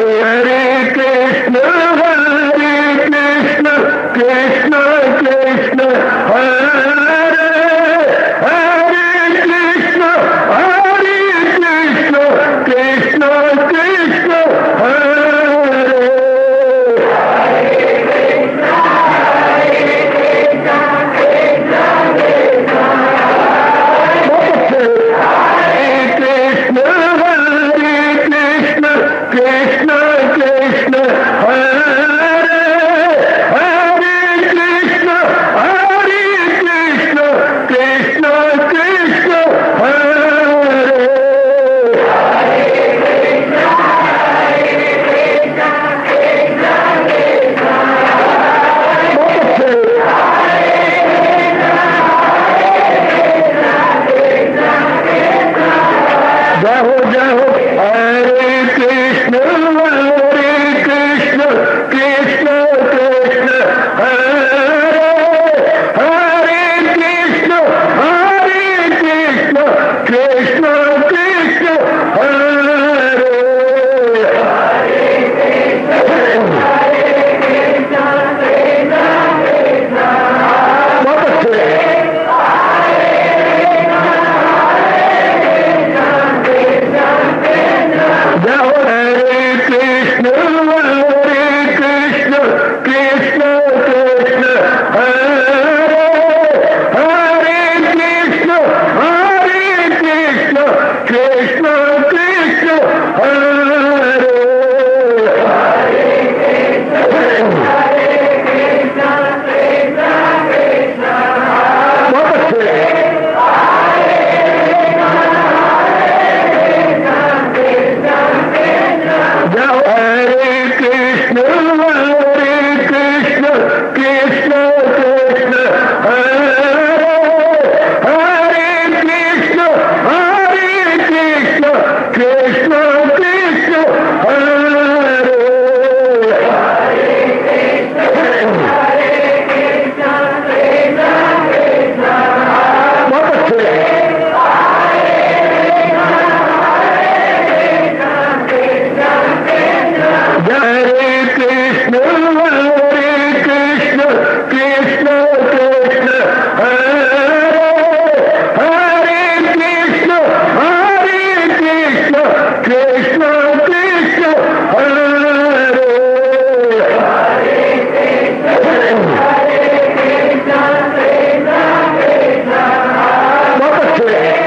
हरे कृष्ण कृष्ण कृष्ण हरे हरे कृष्ण कृष्ण कृष्ण हरे कृष्ण कृष्ण हरे हरे कृष्ण कृष्ण कृष्ण हरे जय हो हरे कृष्ण कृष्ण कृष्ण हरे हरे कृष्ण कृष्ण कृष्ण हरे बहुत अच्छे जय हो हरे कृष्ण कृष्ण कृष्ण हरे हरे कृष्ण कृष्ण कृष्ण हरे बहुत अच्छे जय हो हरे कृष्ण कृष्ण कृष्ण हरे हरे कृष्ण कृष्ण कृष्ण हरे बहुत अच्छे हरे कृष्ण कृष्ण हरे हरे कृष्ण कृष्ण कृष्ण हरे बहुत अच्छे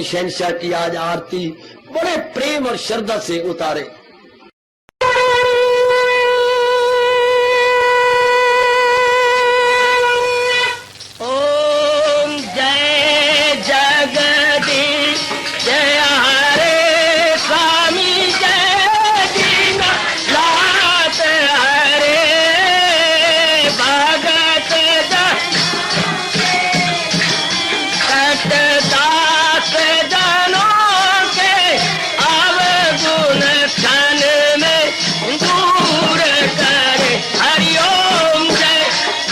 शहंशाह की आज आरती बड़े प्रेम और श्रद्धा से उतारे। ओम जय जगदीश जय हरे स्वामी जय दीनानाथ हरे भगत दास जनों के अवगुण क्षण में दूर करे। हरिओम जय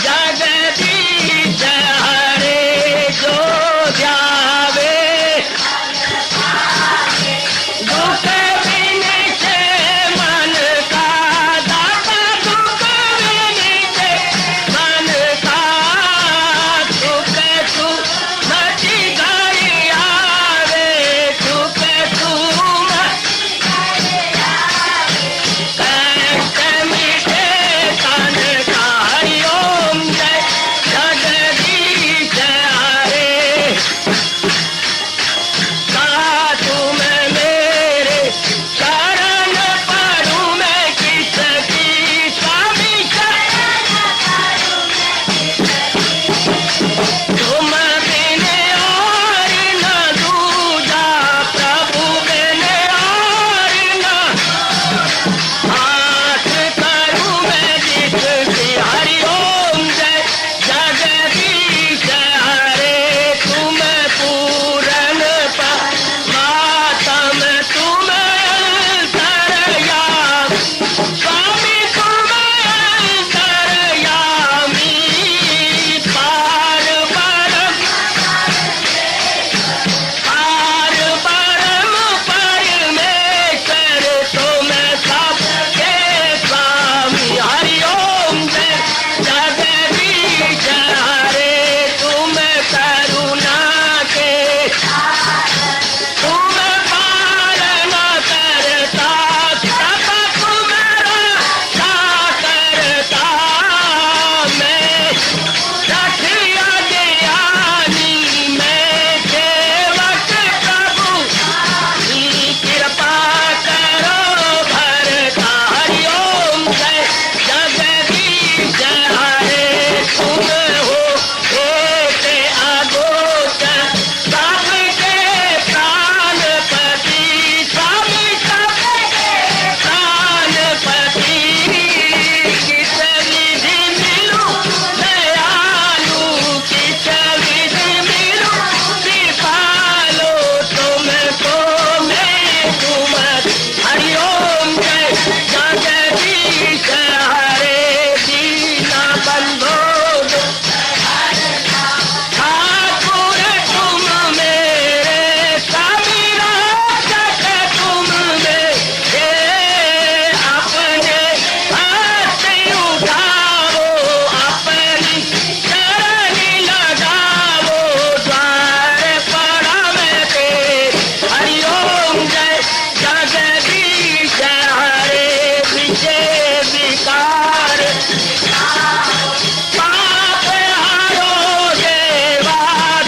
जगदीश हरे जो ध्यावे दुख विनिचे मन का दाता दुख विनिचे मन का सुख तू मची घड़ी आवे सुख तू कष्ट मिटे तन का। हरिओम जय जगदीश हरे तुम मेरे शरण पड़ूं मैं किसकी स्वामी तुम बिन और न दूजा प्रभु बिन और न हाथ करूं मैं जिसकी। हरिओम जय जगदीश हरे तुम पूरन मातम तुम अंतरयामी स्वामी तुम अंतरयामी पार परम परमेश्वर तुम सबके स्वामी। हरिओम जय जगदीश हरे तुम करुणा के तुम पालन करता सब तुम रक्षा करता। मैं रखिया ज्ञानी मैं सेवक प्रभु की कृपा करो भरता। हरिओम जय जगदीश हरे तुम हो एक अगोचर सबके प्राणपति स्वामी सबके प्राणपति। किस विधि मिलूं दयालु किस विधि मिलूं कृपालु तुमको मैं तुम। हरिओम जय जगदीश हरे दीना बंधो ठाकुर तुम मेरे स्वामी रक्षक तुम मेरे अपने हाथ उठाओ अपनी चरणी लगाओ द्वार पड़ा मैं तेरे। हरिओम जय जगदीश हरे विजय विकार पाप हरो देवा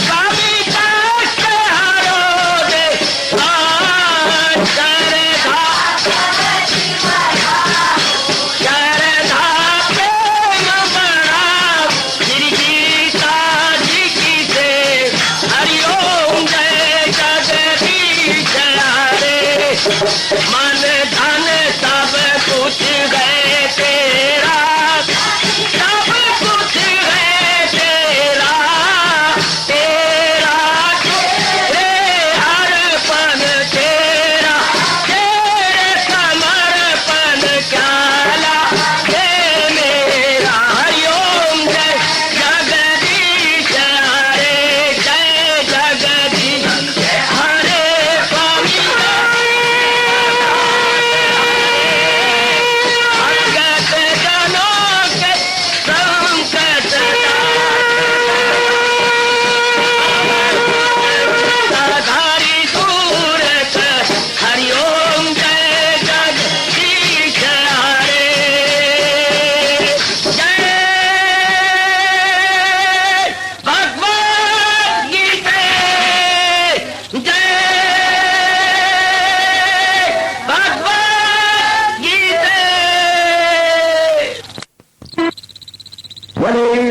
स्वामी कष्ट हरो देवा श्रद्धा प्रेम बढ़ाओ श्री गीता जी की से। हरिओम जय जगदीश हरे मन धन सब कुछ है तेरा सब कुछ है तेरा तेरा तेरे अर्पण तेरा तेरे समर्पण क्या हे मेरा। हरिओम जय जगदीश हरे जय जगदीश हरे स्वामी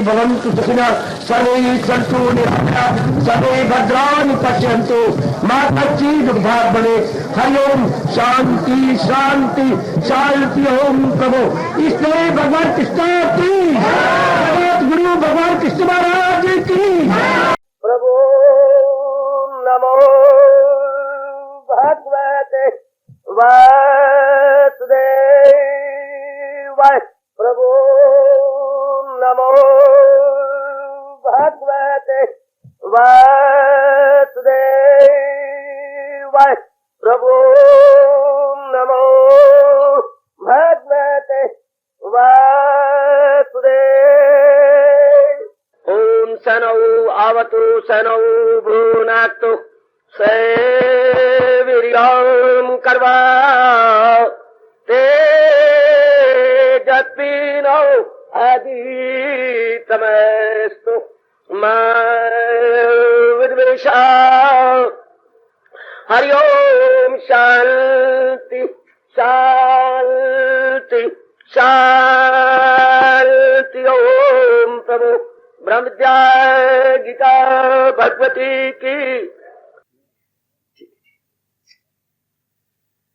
भवन्तु सुखिनः सर्वे सन्तु निरामयाः सर्वे भद्राणि पश्यन्तु मा कश्चित् दुर्भाग् भवेत्। हरि ओम शांति शांति शांति। ओम प्रभु इसलिए भगवान कृष्ण की जगत गुरु भगवान कृष्ण महाराज की प्रभु नमो भगवते वासुदेवाय। प्रभु नमो भगवते वासुदेवाय। प्रभु नमो भगवते वासुदेवाय। ओम सनौ आवतु सनौ भुनाक्तु सेवीर्यं कर्वा तेजस्विनो अधीतमस्तु मा विद्वेषा। हरि ओम शांति शांति शांति। ओम प्रभु ब्रह्म विद्या गीता भगवती की।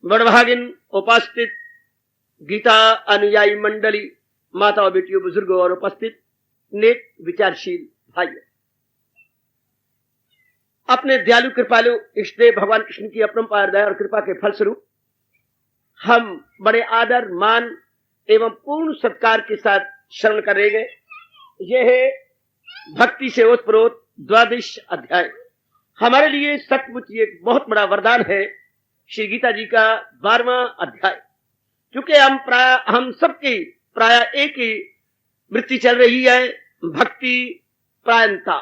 बड़भागिन उपस्थित गीता अनुयायी मंडली, माता और बेटियों, बुजुर्गों और उपस्थित नेक विचारशील भाइयों, अपने दयालु कृपालु इष्टदेव भगवान कृष्ण की अपरंपार दया और कृपा के फलस्वरूप हम बड़े आदर मान एवं पूर्ण सत्कार के साथ श्रवण करेंगे। यह है भक्ति से ओतप्रोत द्वादश अध्याय। हमारे लिए सचमुच ये एक बहुत बड़ा वरदान है, श्री गीता जी का 12वां अध्याय। क्योंकि हम सबकी प्राय एक ही वृत्ति चल रही है, भक्ति प्रायणता।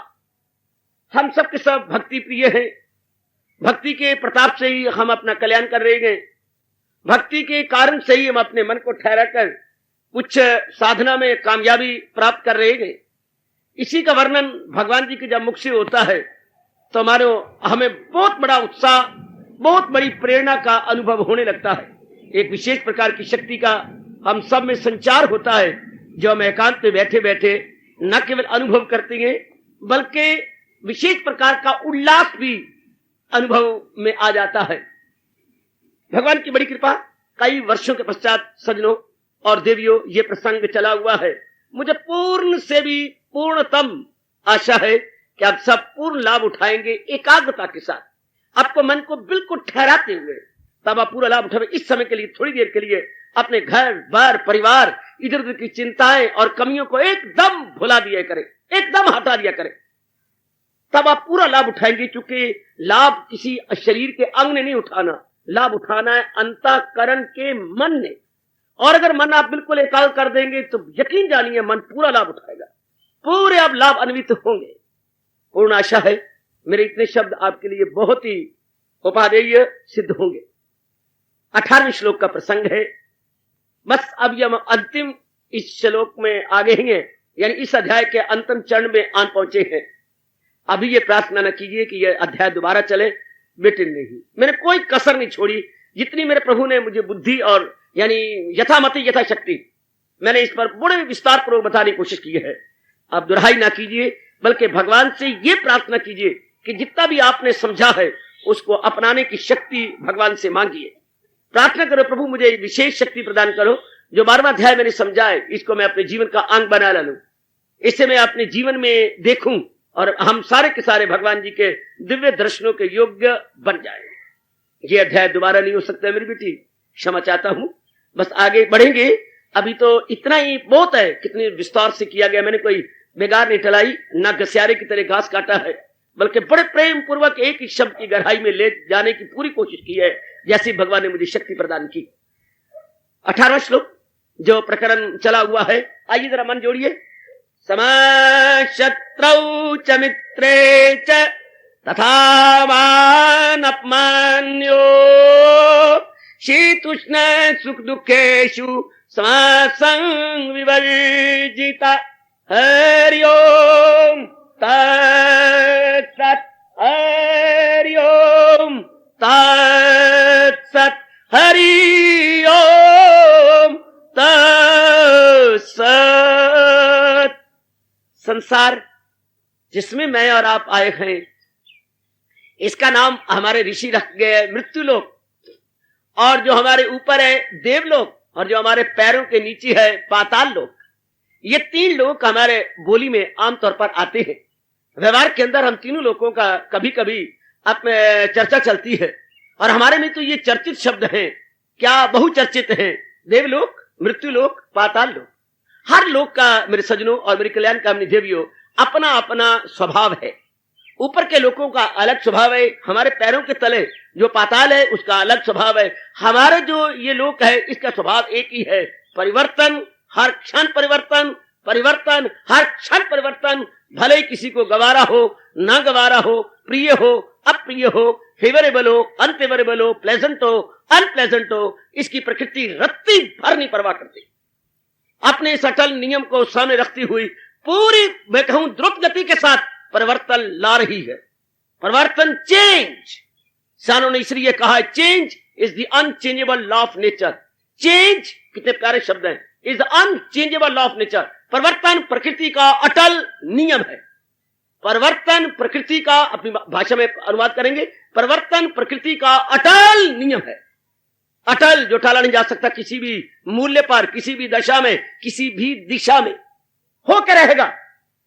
हम सबके सब भक्ति प्रिय हैं। भक्ति के प्रताप से ही हम अपना कल्याण कर रहे हैं। भक्ति के कारण से ही हम अपने मन को ठहराकर कुछ साधना में कामयाबी प्राप्त कर रहे हैं। इसी का वर्णन भगवान जी के जब मुख से होता है तो हमें बहुत बड़ा उत्साह, बहुत बड़ी प्रेरणा का अनुभव होने लगता है। एक विशेष प्रकार की शक्ति का हम सब में संचार होता है, जो हम एकांत में बैठे बैठे न केवल अनुभव करते हैं बल्कि विशेष प्रकार का उल्लास भी अनुभव में आ जाता है। भगवान की बड़ी कृपा, कई वर्षों के पश्चात सज्जनों और देवियों ये प्रसंग चला हुआ है। मुझे पूर्ण से भी पूर्णतम आशा है कि आप सब पूर्ण लाभ उठाएंगे एकाग्रता के साथ, आपको मन को बिल्कुल ठहराते हुए, तब आप पूरा लाभ उठाएंगे। इस समय के लिए, थोड़ी देर के लिए अपने घर बार परिवार, इधर उधर की चिंताएं और कमियों को एकदम भुला दिया करें, एकदम हटा दिया करें, तब आप पूरा लाभ उठाएंगे। क्योंकि लाभ किसी शरीर के अंग ने नहीं उठाना, लाभ उठाना है अंतःकरण के मन ने। और अगर मन आप बिल्कुल एकाग्र कर देंगे तो यकीन जानिए मन पूरा लाभ उठाएगा, पूरे आप लाभ अन्वित होंगे। पूर्ण आशा है मेरे इतने शब्द आपके लिए बहुत ही उपादेय सिद्ध होंगे। 18वें श्लोक का प्रसंग है। बस अब हम अंतिम इस श्लोक में आगे हैं, यानी इस अध्याय के अंतिम चरण में आन पहुंचे हैं। अभी ये प्रार्थना न कीजिए कि यह अध्याय दोबारा चले, बेटे नहीं, मैंने कोई कसर नहीं छोड़ी। जितनी मेरे प्रभु ने मुझे बुद्धि और यानी यथामति यथाशक्ति मैंने इस पर बड़े विस्तार पूर्वक बताने की कोशिश की है। आप दुहाई ना कीजिए, बल्कि भगवान से ये प्रार्थना कीजिए कि जितना भी आपने समझा है उसको अपनाने की शक्ति भगवान से मांगिए। प्रार्थना करो, प्रभु मुझे विशेष शक्ति प्रदान करो, जो 12वां अध्याय मैंने समझा है इसको मैं अपने जीवन का अंग बना लूं, इससे मैं अपने जीवन में देखूं और हम सारे के सारे भगवान जी के दिव्य दर्शनों के योग्य बन जाए। ये अध्याय दोबारा नहीं हो सकता मेरी बेटी, क्षमा चाहता हूं। बस आगे बढ़ेंगे, अभी तो इतना ही बहुत है। कितनी विस्तार से किया गया, मैंने कोई बेगार नहीं टलाई, ना गसियारे की तरह घास काटा है, बल्कि बड़े प्रेम पूर्वक एक ही शब्द की गहराई में ले जाने की पूरी कोशिश की है, जैसे भगवान ने मुझे शक्ति प्रदान की। 18वां श्लोक जो प्रकरण चला हुआ है, आइए जरा मन जोड़िए। समाशत्रौ च मित्रे च तथा मान अपमान्यो शीतुष्ण सुख दुखेषु समासं विवर्जिता। हरि ओम तत्सत्, हरि ओम तत्सत्, हरि ओम तत्सत्। संसार जिसमें मैं और आप आए हैं, इसका नाम हमारे ऋषि रख गए मृत्युलोक, और जो हमारे ऊपर है देवलोक, और जो हमारे पैरों के नीचे है पाताल लोक। ये 3 लोक हमारे बोली में आमतौर पर आते हैं। व्यवहार के अंदर हम तीनों लोकों का कभी कभी चर्चा चलती है, और हमारे में तो ये चर्चित शब्द हैं, क्या बहुचर्चित हैं, देवलोक, मृत्युलोक, पाताल लोक। हर लोक का मेरे सज्जनों और मेरे कल्याण का देवियों अपना अपना स्वभाव है। ऊपर के लोगों का अलग स्वभाव है, हमारे पैरों के तले जो पाताल है उसका अलग स्वभाव है। हमारे जो ये लोक है इसका स्वभाव एक ही है, परिवर्तन, हर क्षण परिवर्तन, परिवर्तन, हर क्षण परिवर्तन। भले ही किसी को गवारा हो, ना गवारा हो, प्रिय हो, अप्रिय हो, फेवरेबल हो, अनफेवरेबल हो, प्लेजेंट हो, अनप्लेजेंट हो, इसकी प्रकृति रत्ती भर नहीं परवाह करती। अपने इस अटल नियम को सामने रखती हुई पूरी मैं कहूं द्रुत गति के साथ परिवर्तन ला रही है। परिवर्तन, चेंज, सानों ने इसलिए कहा है change is the unchangeable law of nature. Change, कितने प्यारे शब्द हैं, is the unchangeable law of nature. परिवर्तन प्रकृति का अटल नियम है। परिवर्तन प्रकृति का, अपनी भाषा में अनुवाद करेंगे, परिवर्तन प्रकृति का अटल नियम है। अटल, जो टाला नहीं जा सकता, किसी भी मूल्य पर, किसी भी दशा में, किसी भी दिशा में होकर रहेगा।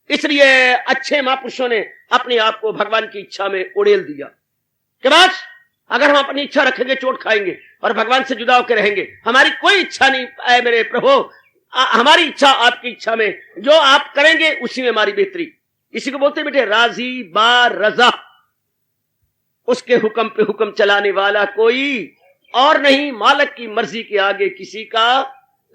इसलिए अच्छे महापुरुषों ने अपने आप को भगवान की इच्छा में उड़ेल दिया कि बस अगर हम अपनी इच्छा रखेंगे चोट खाएंगे और भगवान से जुदा होकर रहेंगे। हमारी कोई इच्छा नहीं है मेरे प्रभु, हमारी इच्छा आपकी इच्छा में, जो आप करेंगे उसी में हमारी बेहतरी। इसी को बोलते बेटे राजी बार रजा, उसके हुक्म पे हुक्म चलाने वाला कोई और नहीं, मालिक की मर्जी के आगे किसी का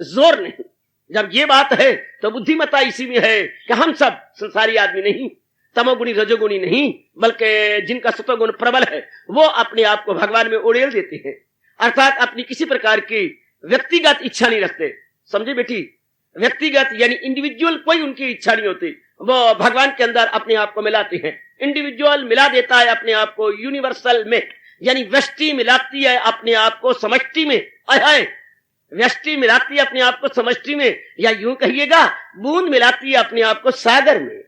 जोर नहीं। जब ये बात है तो बुद्धिमत्ता इसी में है कि हम सब संसारी आदमी नहीं, तमोगुणी रजोगुणी नहीं, बल्कि जिनका सतोगुण प्रबल है वो अपने आप को भगवान में उड़ेल देते हैं, अर्थात अपनी किसी प्रकार की व्यक्तिगत इच्छा नहीं रखते। समझे बेटी, व्यक्तिगत यानी इंडिविजुअल कोई उनकी इच्छा नहीं होती, वो भगवान के अंदर अपने आप को मिलाते हैं। इंडिविजुअल मिला देता है अपने आप को यूनिवर्सल में, यानी व्यष्टि मिलाती है अपने आप को समष्टि में। व्यष्टि मिलाती है अपने आप को समष्टि में, या यूं कहिएगा बूंद मिलाती है अपने आप को सागर में,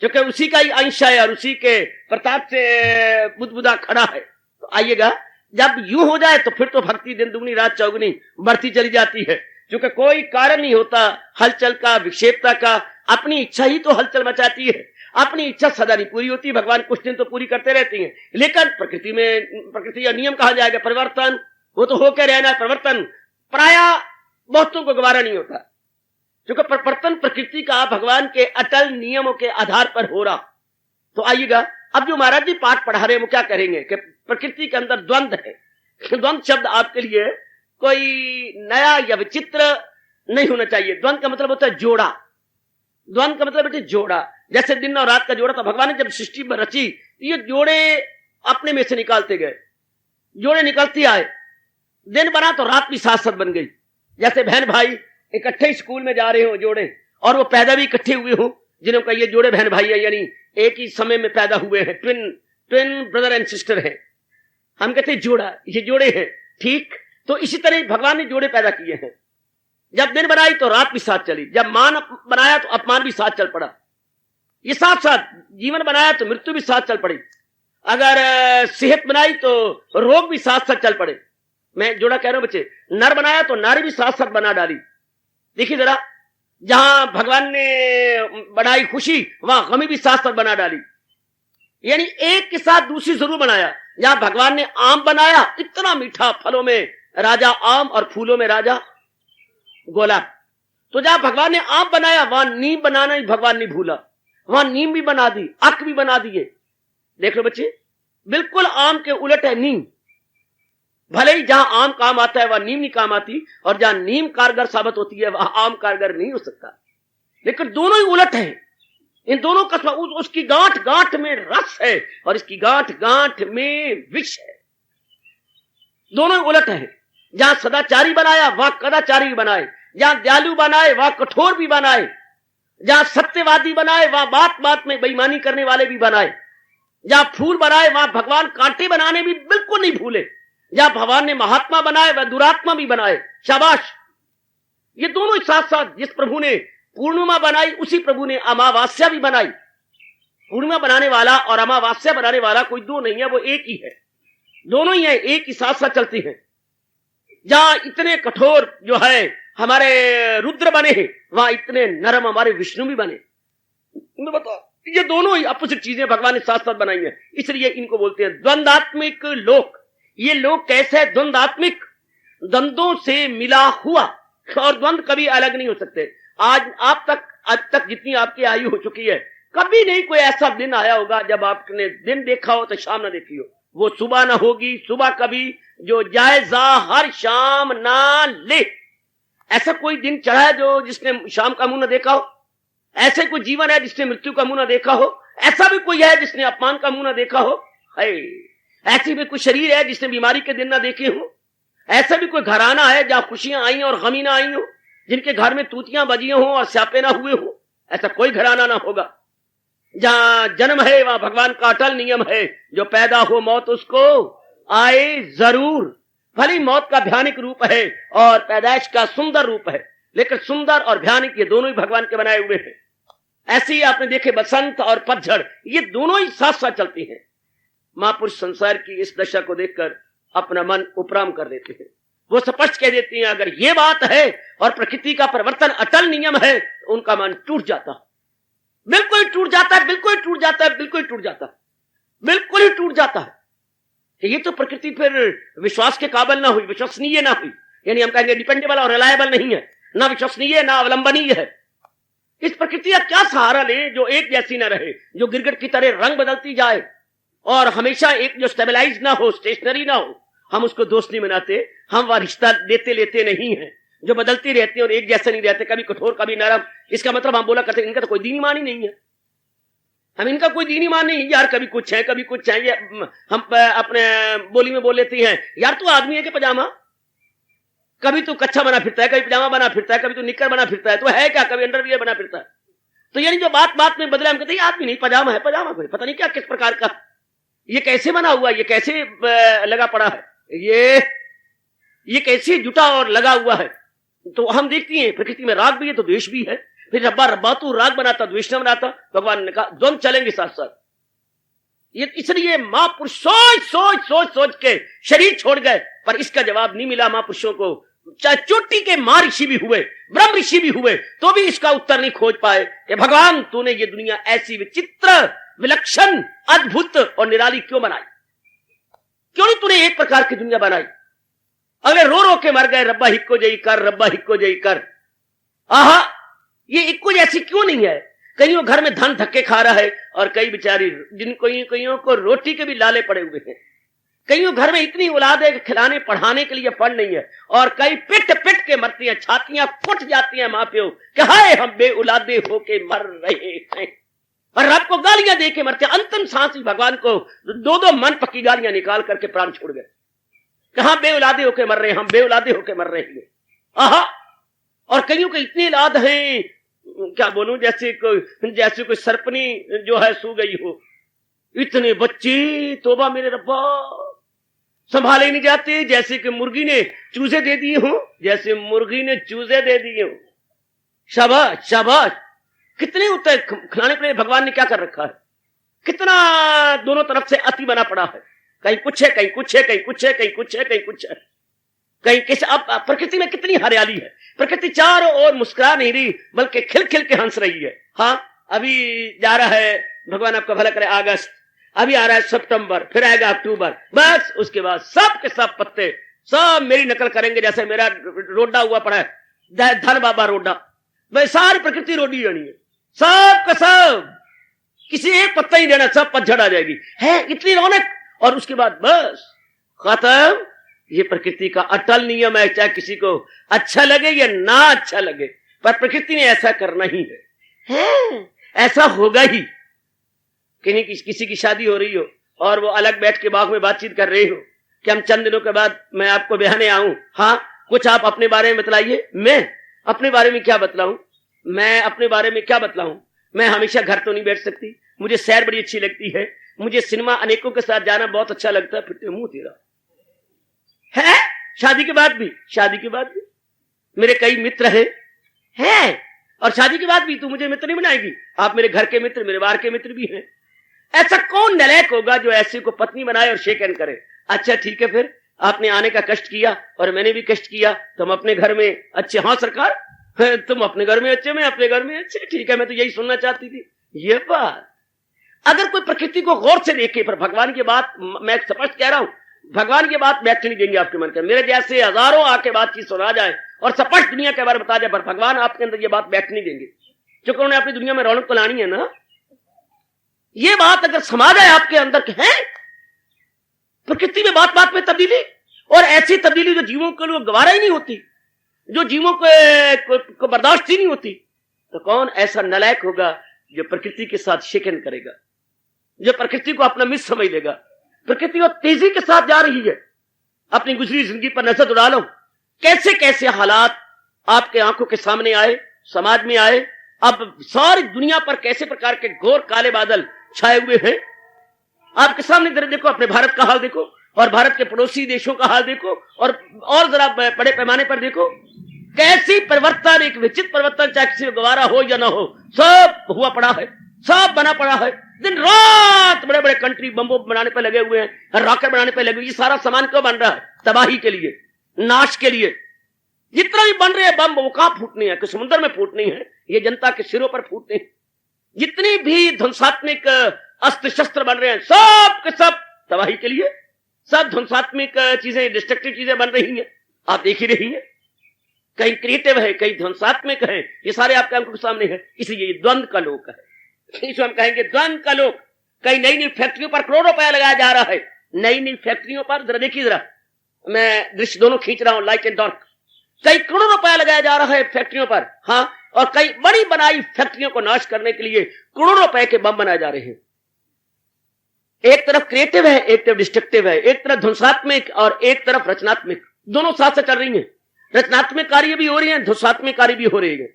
क्योंकि उसी का ही अंश है और उसी के प्रताप से बुदबुदा खड़ा है। तो आइएगा, जब यूं हो जाए तो फिर तो भक्ति दिन दुगनी रात चौगुनी बढ़ती चली जाती है, क्योंकि कोई कारण नहीं होता हलचल का, विक्षेपता का। अपनी इच्छा ही तो हलचल मचाती है। अपनी इच्छा सदा नहीं पूरी होती, भगवान कुछ दिन तो पूरी करते रहती हैं, लेकिन प्रकृति में, प्रकृति का नियम कहा जाएगा परिवर्तन, वो तो होकर रहना। परिवर्तन प्राय बहुतों को गवारा नहीं होता, क्योंकि परिवर्तन प्रकृति का भगवान के अटल नियमों के आधार पर हो रहा। तो आइएगा, अब जो महाराज जी पाठ पढ़ा रहे हैं वो क्या करेंगे कि प्रकृति के अंदर द्वंद्व है। द्वंद्व शब्द आपके लिए कोई नया या विचित्र नहीं होना चाहिए। द्वंद्व का मतलब होता है जोड़ा। द्वंद्व का मतलब बेटे जोड़ा, जैसे दिन और रात का जोड़ा था। भगवान ने जब सृष्टि में रची ये जोड़े अपने में से निकालते गए, जोड़े निकलती आए, दिन बना तो रात भी साथ साथ बन गई। जैसे बहन भाई इकट्ठे स्कूल में जा रहे हो जोड़े, और वो पैदा भी इकट्ठे हुए हो, जिन्हों का ये जोड़े बहन भाई है, यानी एक ही समय में पैदा हुए हैं, ट्विन ब्रदर एंड सिस्टर है, हम कहते हैं जोड़ा, ये जोड़े हैं। ठीक, तो इसी तरह भगवान ने जोड़े पैदा किए हैं। जब दिन बनाई तो रात भी साथ चली, जब मान बनाया तो अपमान भी साथ चल पड़ा, ये साथ साथ जीवन बनाया तो मृत्यु भी साथ चल पड़ी, अगर सेहत बनाई तो रोग भी साथ साथ चल पड़े। मैं जोड़ा कह रहा हूं बच्चे, नर बनाया तो नारी भी साथ साथ बना डाली। देखिए जरा, जहां भगवान ने बनाई खुशी वहां गमी भी साथ साथ बना डाली, यानी एक के साथ दूसरी जरूर बनाया। जहां भगवान ने आम बनाया, इतना मीठा, फलों में राजा आम और फूलों में राजा गोलाब, तो जहां भगवान ने आम बनाया वहां नीम बनाना ही भगवान ने भूला, वहां नीम भी बना दी, अक भी बना दिए। देख लो बच्चे, बिल्कुल आम के उलट है नीम। भले ही जहां आम काम आता है वहां नीम नहीं काम आती, और जहां नीम कारगर साबित होती है वहां आम कारगर नहीं हो सकता, लेकिन दोनों ही उलट है। इन दोनों का उसकी गांठ गांठ में रस है और इसकी गांठ गांठ में विष है। दोनों ही उलट है। जहां सदाचारी बनाया वहां कदाचारी भी बनाए, जहां दयालु बनाए वहां कठोर भी बनाए, जहां सत्यवादी बनाए वहां बात बात में बेईमानी करने वाले भी बनाए, जहां फूल बनाए वहां भगवान कांटे बनाने भी बिल्कुल नहीं भूले, जहां भगवान ने महात्मा बनाए वह दुरात्मा भी बनाए। शाबाश, ये दोनों साथ साथ जिस प्रभु ने पूर्णिमा बनाई, उसी प्रभु ने अमावास्या भी बनाई। पूर्णिमा बनाने वाला और अमावास्या बनाने वाला कोई दो नहीं है, वो एक ही है। दोनों ही है, एक ही साथ साथ चलती हैं। जहां इतने कठोर जो है हमारे रुद्र बने हैं, वहां इतने नरम हमारे विष्णु भी बने। बताओ, ये दोनों ही अपोजिट चीजें भगवान ने साथ साथ बनाई हैं, इसलिए इनको बोलते हैं द्वंदात्मिक लोक। ये लोक कैसे है? द्वंदात्मिक, द्वंद्वों से मिला हुआ, और द्वंद कभी अलग नहीं हो सकते। आज तक जितनी आपकी आयु हो चुकी है, कभी नहीं कोई ऐसा दिन आया होगा जब आपने दिन देखा हो तो शाम ना देखी हो। वो सुबह ना होगी, सुबह कभी जो जायजा हर शाम ना ले। ऐसा कोई दिन चढ़ा है जो जिसने शाम का मुंह ना देखा हो? ऐसे कोई जीवन है जिसने मृत्यु का मुंह ना देखा हो? ऐसा भी कोई है जिसने अपमान का मुंह ना देखा हो? है। ऐसी भी कोई शरीर है जिसने बीमारी के दिन ना देखे हो? ऐसा भी कोई घराना है जहां खुशियां आई और गमी ना आई हो, जिनके घर में तूतियां बजी हो और स्यापे ना हुए हो? ऐसा कोई घराना ना होगा। जहां जन्म है वहां भगवान का अटल नियम है, जो पैदा हो मौत उसको आए जरूर। भली मौत का भयानक रूप है और पैदाइश का सुंदर रूप है, लेकिन सुंदर और भयानक ये दोनों ही भगवान के बनाए हुए हैं। ऐसे ही आपने देखे बसंत और पतझड़, ये दोनों ही साथ साथ चलती हैं। महापुरुष संसार की इस दशा को देखकर अपना मन उपराम कर लेते हैं। वो स्पष्ट कह देती हैं, अगर ये बात है और प्रकृति का परिवर्तन अटल नियम है, तो उनका मन टूट जाता है, बिल्कुल टूट जाता है, बिल्कुल टूट जाता है, बिल्कुल टूट जाता है, बिल्कुल ही टूट जाता है। ये तो प्रकृति फिर विश्वास के काबिल ना हुई, विश्वसनीय ना हुई। यानी हम कहेंगे डिपेंडेबल और रिलायबल नहीं है, ना विश्वसनीय ना अवलंबनीय है। इस प्रकृति का क्या सहारा ले जो एक जैसी ना रहे, जो गिरगिट की तरह रंग बदलती जाए और हमेशा एक जो स्टेबलाइज ना हो, स्टेशनरी ना हो। हम उसको दोस्त नहीं बनाते, हम वह रिश्ता देते लेते नहीं है जो बदलती रहती है और एक जैसे नहीं रहते, कभी कठोर कभी नरम। इसका मतलब हम बोला करते इनका तो कोई दीन ईमान ही नहीं है, हम इनका कोई दीन ईमान नहीं यार, कभी कुछ है कभी कुछ है। ये हम अपने बोली में बोल लेती हैं, यार तू आदमी है कि पजामा? कभी तू कच्छा बना फिरता है, कभी पजामा बना फिरता है, कभी तू निक्कर बना फिरता है, तो है क्या? कभी अंडरवियर बना फिरता है। तो यानी जो बात बात में बदला, हम कहते हैं आदमी नहीं, पजामा है, पजामा कोई पता नहीं क्या किस प्रकार का, ये कैसे बना हुआ, ये कैसे लगा पड़ा है, ये कैसे जुटा और लगा हुआ है। तो हम देखती हैं प्रकृति में राग भी है तो द्वेष भी है। फिर रब्बा रब्बा तू राग बनाता द्वेष न बनाता, भगवान ने कहा द्वंद चलेंगे साथ साथ। ये इसलिए महापुरुष सोच सोच सोच सोच के शरीर छोड़ गए, पर इसका जवाब नहीं मिला महापुरुषों को। चाहे चोटी के महर्षि भी हुए, ब्रह्म ऋषि भी हुए, तो भी इसका उत्तर नहीं खोज पाए कि भगवान तूने ये दुनिया ऐसी विचित्र, विलक्षण, अद्भुत और निराली क्यों बनाई? क्यों नहीं तूने एक प्रकार की दुनिया बनाई? अगले रो रो के मर गए, रब्बा हिक्को जई कर, रब्बा हिक्को जई कर। आहा, ये इक्को जैसी क्यों नहीं है? कईयों घर में धन धक्के खा रहा है और कई बेचारी कईयों को रोटी के भी लाले पड़े हुए हैं। कईयों घर में इतनी औलाद है कि खिलाने पढ़ाने के लिए फंड नहीं है, और कई पिट पिट के मरती हैं, छातियां फुट जाती हैं माँ प्यो कि हाय हम बे औलादे होके मर रहे हैं, और रब को गालियां दे के मरते। अंतिम सांस भगवान को दो दो मन पक्की गालियां निकाल करके प्राण छोड़ गए, कहां बे औलादे होके मर रहे हैं, हम बे औलादे होके मर रहे हैं। आहा, और कईयों के इतनी औलाद हैं, क्या बोलूं, जैसे कोई सरपनी जो है सू गई हो। इतने बच्चे, तोबा मेरे रब्बा, संभाले नहीं जाते, जैसे कि मुर्गी ने चूजे दे दिए हो, जैसे मुर्गी ने चूजे दे दिए हो। शाबाश शाबाश, कितने होते खिलाने के लिए भगवान ने क्या कर रखा है, कितना दोनों तरफ से अति बना पड़ा है। कहीं कुछ है, कहीं कुछ है, कहीं कुछ है, कहीं कुछ है, कहीं कुछ है, कहीं किस। अब प्रकृति में कितनी हरियाली है, प्रकृति चारों ओर मुस्कुरा नहीं रही बल्कि खिल खिल के हंस रही है। हाँ, अभी जा रहा है, भगवान आपका भला करे, अगस्त, अभी आ रहा है सितंबर, फिर आएगा अक्टूबर, बस उसके बाद सब के सब पत्ते सब मेरी नकल करेंगे। जैसे मेरा रोडा हुआ पड़ा है, धन बाबा रोडा, वह सारी प्रकृति रोडी रहनी है, सब का सब, किसी एक पत्ता ही देना, सब पतझड़ आ जाएगी, है इतनी रौनक, और उसके बाद बस खत्म। ये प्रकृति का अटल नियम है, चाहे किसी को अच्छा लगे या ना अच्छा लगे, पर प्रकृति ने ऐसा करना ही है, ऐसा होगा ही। किसी की शादी हो रही हो और वो अलग बैठ के बाग में बातचीत कर रहे हो कि हम चंद दिनों के बाद मैं आपको ब्याहने आऊं, हाँ कुछ आप अपने बारे में बतलाइए। मैं अपने बारे में क्या बतलाऊं, मैं अपने बारे में क्या बतलाऊं? मैं हमेशा घर तो नहीं बैठ सकती, मुझे सैर बड़ी अच्छी लगती है, मुझे सिनेमा अनेकों के साथ जाना बहुत अच्छा लगता है। फिर मुंह तेरा है, शादी के बाद भी, शादी के बाद भी मेरे कई मित्र हैं, और शादी के बाद भी तू मुझे मित्र नहीं बनाएगी? आप मेरे घर के मित्र, मेरे बाहर के मित्र भी हैं। ऐसा कौन नालायक होगा जो ऐसे को पत्नी बनाए और शेक हैंड करे? अच्छा ठीक है, फिर आपने आने का कष्ट किया और मैंने भी कष्ट किया, तुम अपने घर में अच्छे। हाँ सरकार, तुम अपने घर में अच्छे, मैं अपने घर में अच्छे। ठीक है, मैं तो यही सुनना चाहती थी। ये बात अगर कोई प्रकृति को गौर से देखे, पर भगवान की बात मैं स्पष्ट कह रहा हूं, भगवान की बात बैठ नहीं देंगे आपके मन के। मेरे जैसे हजारों आके बातचीत सुना जाए और स्पष्ट दुनिया के बारे में बता जाए, पर भगवान आपके अंदर ये बात बैठ नहीं देंगे, क्योंकि उन्होंने अपनी दुनिया में रौनक तो लानी है ना। ये बात अगर समा जाए आपके अंदर के है प्रकृति में बात बात में तब्दीली, और ऐसी तब्दीली जो जीवों के लिए गवारा ही नहीं होती, जो जीवों को बर्दाश्त ही नहीं होती, तो कौन ऐसा नालायक होगा जो प्रकृति के साथ शिकन करेगा, जो प्रकृति को अपना मित्र समझ लेगा। प्रकृति और तेजी के साथ जा रही है। अपनी गुजरी जिंदगी पर नजर उड़ा लो, कैसे कैसे हालात आपके आंखों के सामने आए, समाज में आए। अब सारी दुनिया पर कैसे प्रकार के घोर काले बादल छाए हुए हैं आपके सामने। जरा देखो, अपने भारत का हाल देखो और भारत के पड़ोसी देशों का हाल देखो, और जरा बड़े पैमाने पर देखो कैसी परिवर्तन, एक विचित्र परिवर्तन, चाहे किसी को गवारा हो या ना हो, सब हुआ पड़ा है, सब बना पड़ा है। दिन रात बड़े बड़े कंट्री बम्बों बनाने पर लगे हुए हैं, रॉकेट बनाने पर लगे हुए। ये सारा सामान क्यों बन रहा है? तबाही के लिए, नाश के लिए। जितना भी बन रहे हैं बम, वो कहां फूटनी है? कि समुद्र में फूटनी है, ये जनता के सिरों पर फूटनी है। जितनी भी ध्वंसात्मक अस्त्र शस्त्र बन रहे हैं, सब के सब तबाही के लिए, सब ध्वंसात्मक चीजें, डिस्ट्रक्टिव चीजें बन रही हैं, आप देख ही रही हैं। कहीं क्रिएटिव है, कहीं ध्वंसात्मक है, ये सारे आपके आंखों के सामने है। इसलिए ये द्वंद का लोक है, इसको हम कहेंगे द्वंद का लोक। कई नई नई फैक्ट्रियों पर करोड़ों रुपया लगाया जा रहा है, नई नई फैक्ट्रियों पर। जरा देखिए, जरा मैं दृश्य दोनों खींच रहा हूं, लाइट एंड डार्क। कई करोड़ों रुपया लगाया जा रहा है फैक्ट्रियों पर, हाँ, और कई बड़ी बनाई फैक्ट्रियों को नाश करने के लिए करोड़ों रुपए के बम बनाए जा रहे हैं। एक तरफ क्रिएटिव है, एक तरफ डिस्ट्रक्टिव है, एक तरफ ध्वंसात्मक और एक तरफ रचनात्मक, दोनों साथ साथ चल रही हैं। रचनात्मक कार्य भी हो रही है, ध्वंसात्मक कार्य भी हो रही है।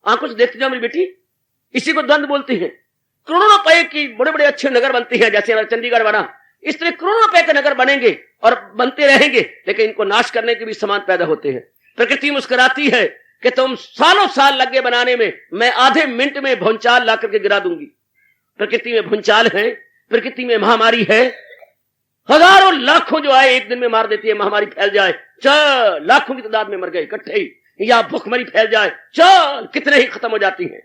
आंखों से देखते जाओ मेरी बेटी, इसी को द्वंद बोलते हैं। करोड़ों रुपए की बड़े बड़े अच्छे नगर बनते हैं, जैसे चंडीगढ़ बना, इस तरह करोड़ों रुपए के नगर बनेंगे और बनते रहेंगे, लेकिन इनको नाश करने के भी समान पैदा होते हैं। प्रकृति मुस्कुराती है कि तुम सालों साल लगे बनाने में, मैं आधे मिनट में भूचाल ला करके गिरा दूंगी। प्रकृति में भूचाल है, प्रकृति में महामारी है, हजारों लाखों जो आए एक दिन में मार देती है। महामारी फैल जाए, चल लाखों की तादाद में मर गए इकट्ठे ही, या भूखमरी फैल जाए, चल कितने ही खत्म हो जाती हैं।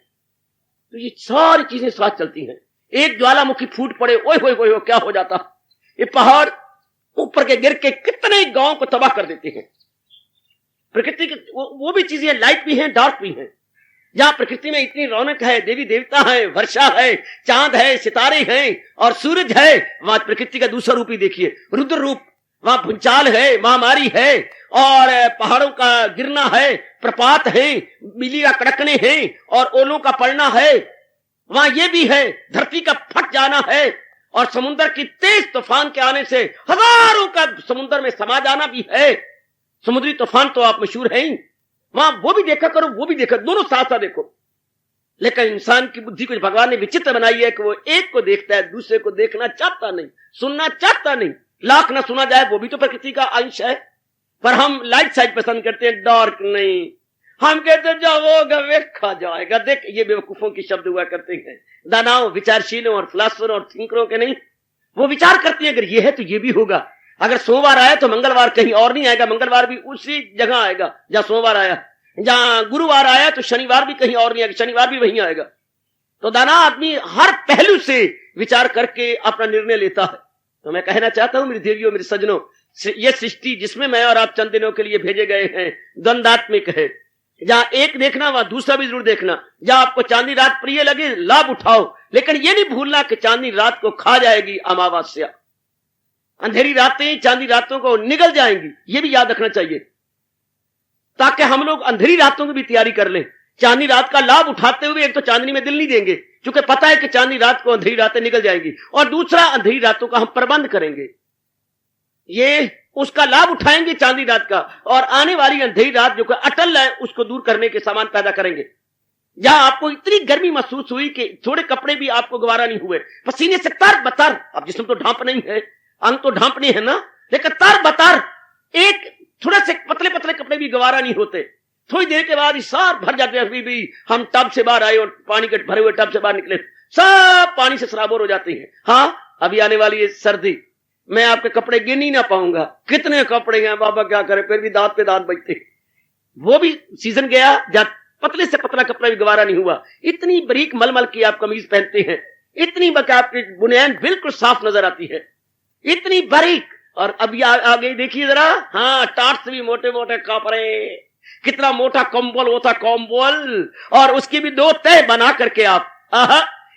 तो ये सारी चीजें साथ चलती हैं। एक ज्वालामुखी फूट पड़े, ओए होए होए, क्या हो जाता। ये पहाड़ ऊपर के गिर के कितने गांव को तबाह कर देते हैं। प्रकृति की वो भी चीजें लाइट भी हैं, डार्क भी हैं। जहां प्रकृति में इतनी रौनक है, देवी देवता है, वर्षा है, चांद है, सितारे हैं और सूरज है, वहां प्रकृति का दूसरा रूप ही देखिए, रुद्र रूप। वहां भूचाल है, महामारी है और पहाड़ों का गिरना है, प्रपात है, बिजली का कड़कने हैं और ओलों का पड़ना है। वहां ये भी है, धरती का फट जाना है और समुद्र की तेज तूफान के आने से हजारों का समुद्र में समा जाना भी है। समुद्री तूफान तो आप मशहूर हैं, वहां वो भी देखा करो, वो भी देखा, दोनों साथ साथ देखो। लेकिन इंसान की बुद्धि को भगवान ने विचित्र बनाई है कि वो एक को देखता है, दूसरे को देखना चाहता नहीं, सुनना चाहता नहीं। लाख ना सुना जाए वो भी तो प्रकृति का अंश है, पर हम लाइट साइड पसंद करते हैं, डार्क नहीं। हम कहते हैं जो होगा देखा जाएगा। देख, ये बेवकूफों की शब्द हुआ करते हैं, दानाओं, विचारशीलों और फिलोसोफरों और थिंकरों के नहीं। वो विचार करती है अगर ये है तो ये भी होगा। अगर सोमवार आया तो मंगलवार कहीं और नहीं आएगा, मंगलवार भी उसी जगह आएगा जहां सोमवार आया। जहां गुरुवार आया तो शनिवार भी कहीं और नहीं आएगा, शनिवार भी वहीं आएगा। तो दाना आदमी हर पहलू से विचार करके अपना निर्णय लेता है। तो मैं कहना चाहता हूं मेरी देवियों, मेरे सज्जनों, ये सृष्टि जिसमें मैं और आप चंद दिनों के लिए भेजे गए हैं द्वंदात्मिक है। जहां एक देखना वहां दूसरा भी जरूर देखना। जहां आपको चांदनी रात प्रिय लगे लाभ उठाओ, लेकिन ये नहीं भूलना कि चांदनी रात को खा जाएगी अमावस्या। अंधेरी रातें चांदनी रातों को निगल जाएंगी, ये भी याद रखना चाहिए, ताकि हम लोग अंधेरी रातों की भी तैयारी कर लें। चांदनी रात का लाभ उठाते हुए एक तो चांदनी में दिल नहीं देंगे, क्योंकि पता है कि चांदनी रात को अंधेरी रातें निकल जाएंगी, और दूसरा अंधेरी रातों का हम प्रबंध करेंगे, ये उसका लाभ उठाएंगे चांदनी रात का, और आने वाली अंधेरी रात जो अटल है उसको दूर करने के सामान पैदा करेंगे। जहां आपको इतनी गर्मी महसूस हुई कि थोड़े कपड़े भी आपको गवारा नहीं हुए, पसीने से तर बतर, अब जिसम तो ढांप नहीं है, अंग तो ढांपने है ना, लेकिन तर बतर, एक थोड़े से पतले पतले कपड़े भी गवारा नहीं होते, थोड़ी देर के बाद सार भर जाते हैं। अभी भी हम टब से बाहर आए और पानी के भरे हुए टब से बाहर निकले, सब पानी से सराबोर हो जाते हैं। हाँ, अभी आने वाली है सर्दी, मैं आपके कपड़े गिन ही ना पाऊंगा, कितने कपड़े हैं बाबा, क्या करे, फिर भी दांत पे दांत बजते। वो भी सीजन गया जब पतले से पतला कपड़ा भी गवारा नहीं हुआ। इतनी बारीक मलमल की आप कमीज पहनते हैं, इतनी आपकी बुनियाद बिल्कुल साफ नजर आती है, इतनी बारीक। और अभी आगे देखिए जरा, हाँ, टाट से भी मोटे मोटे कपड़े, कितना मोटा कंबल होता कंबल, और उसकी भी 2 तह बना करके आप,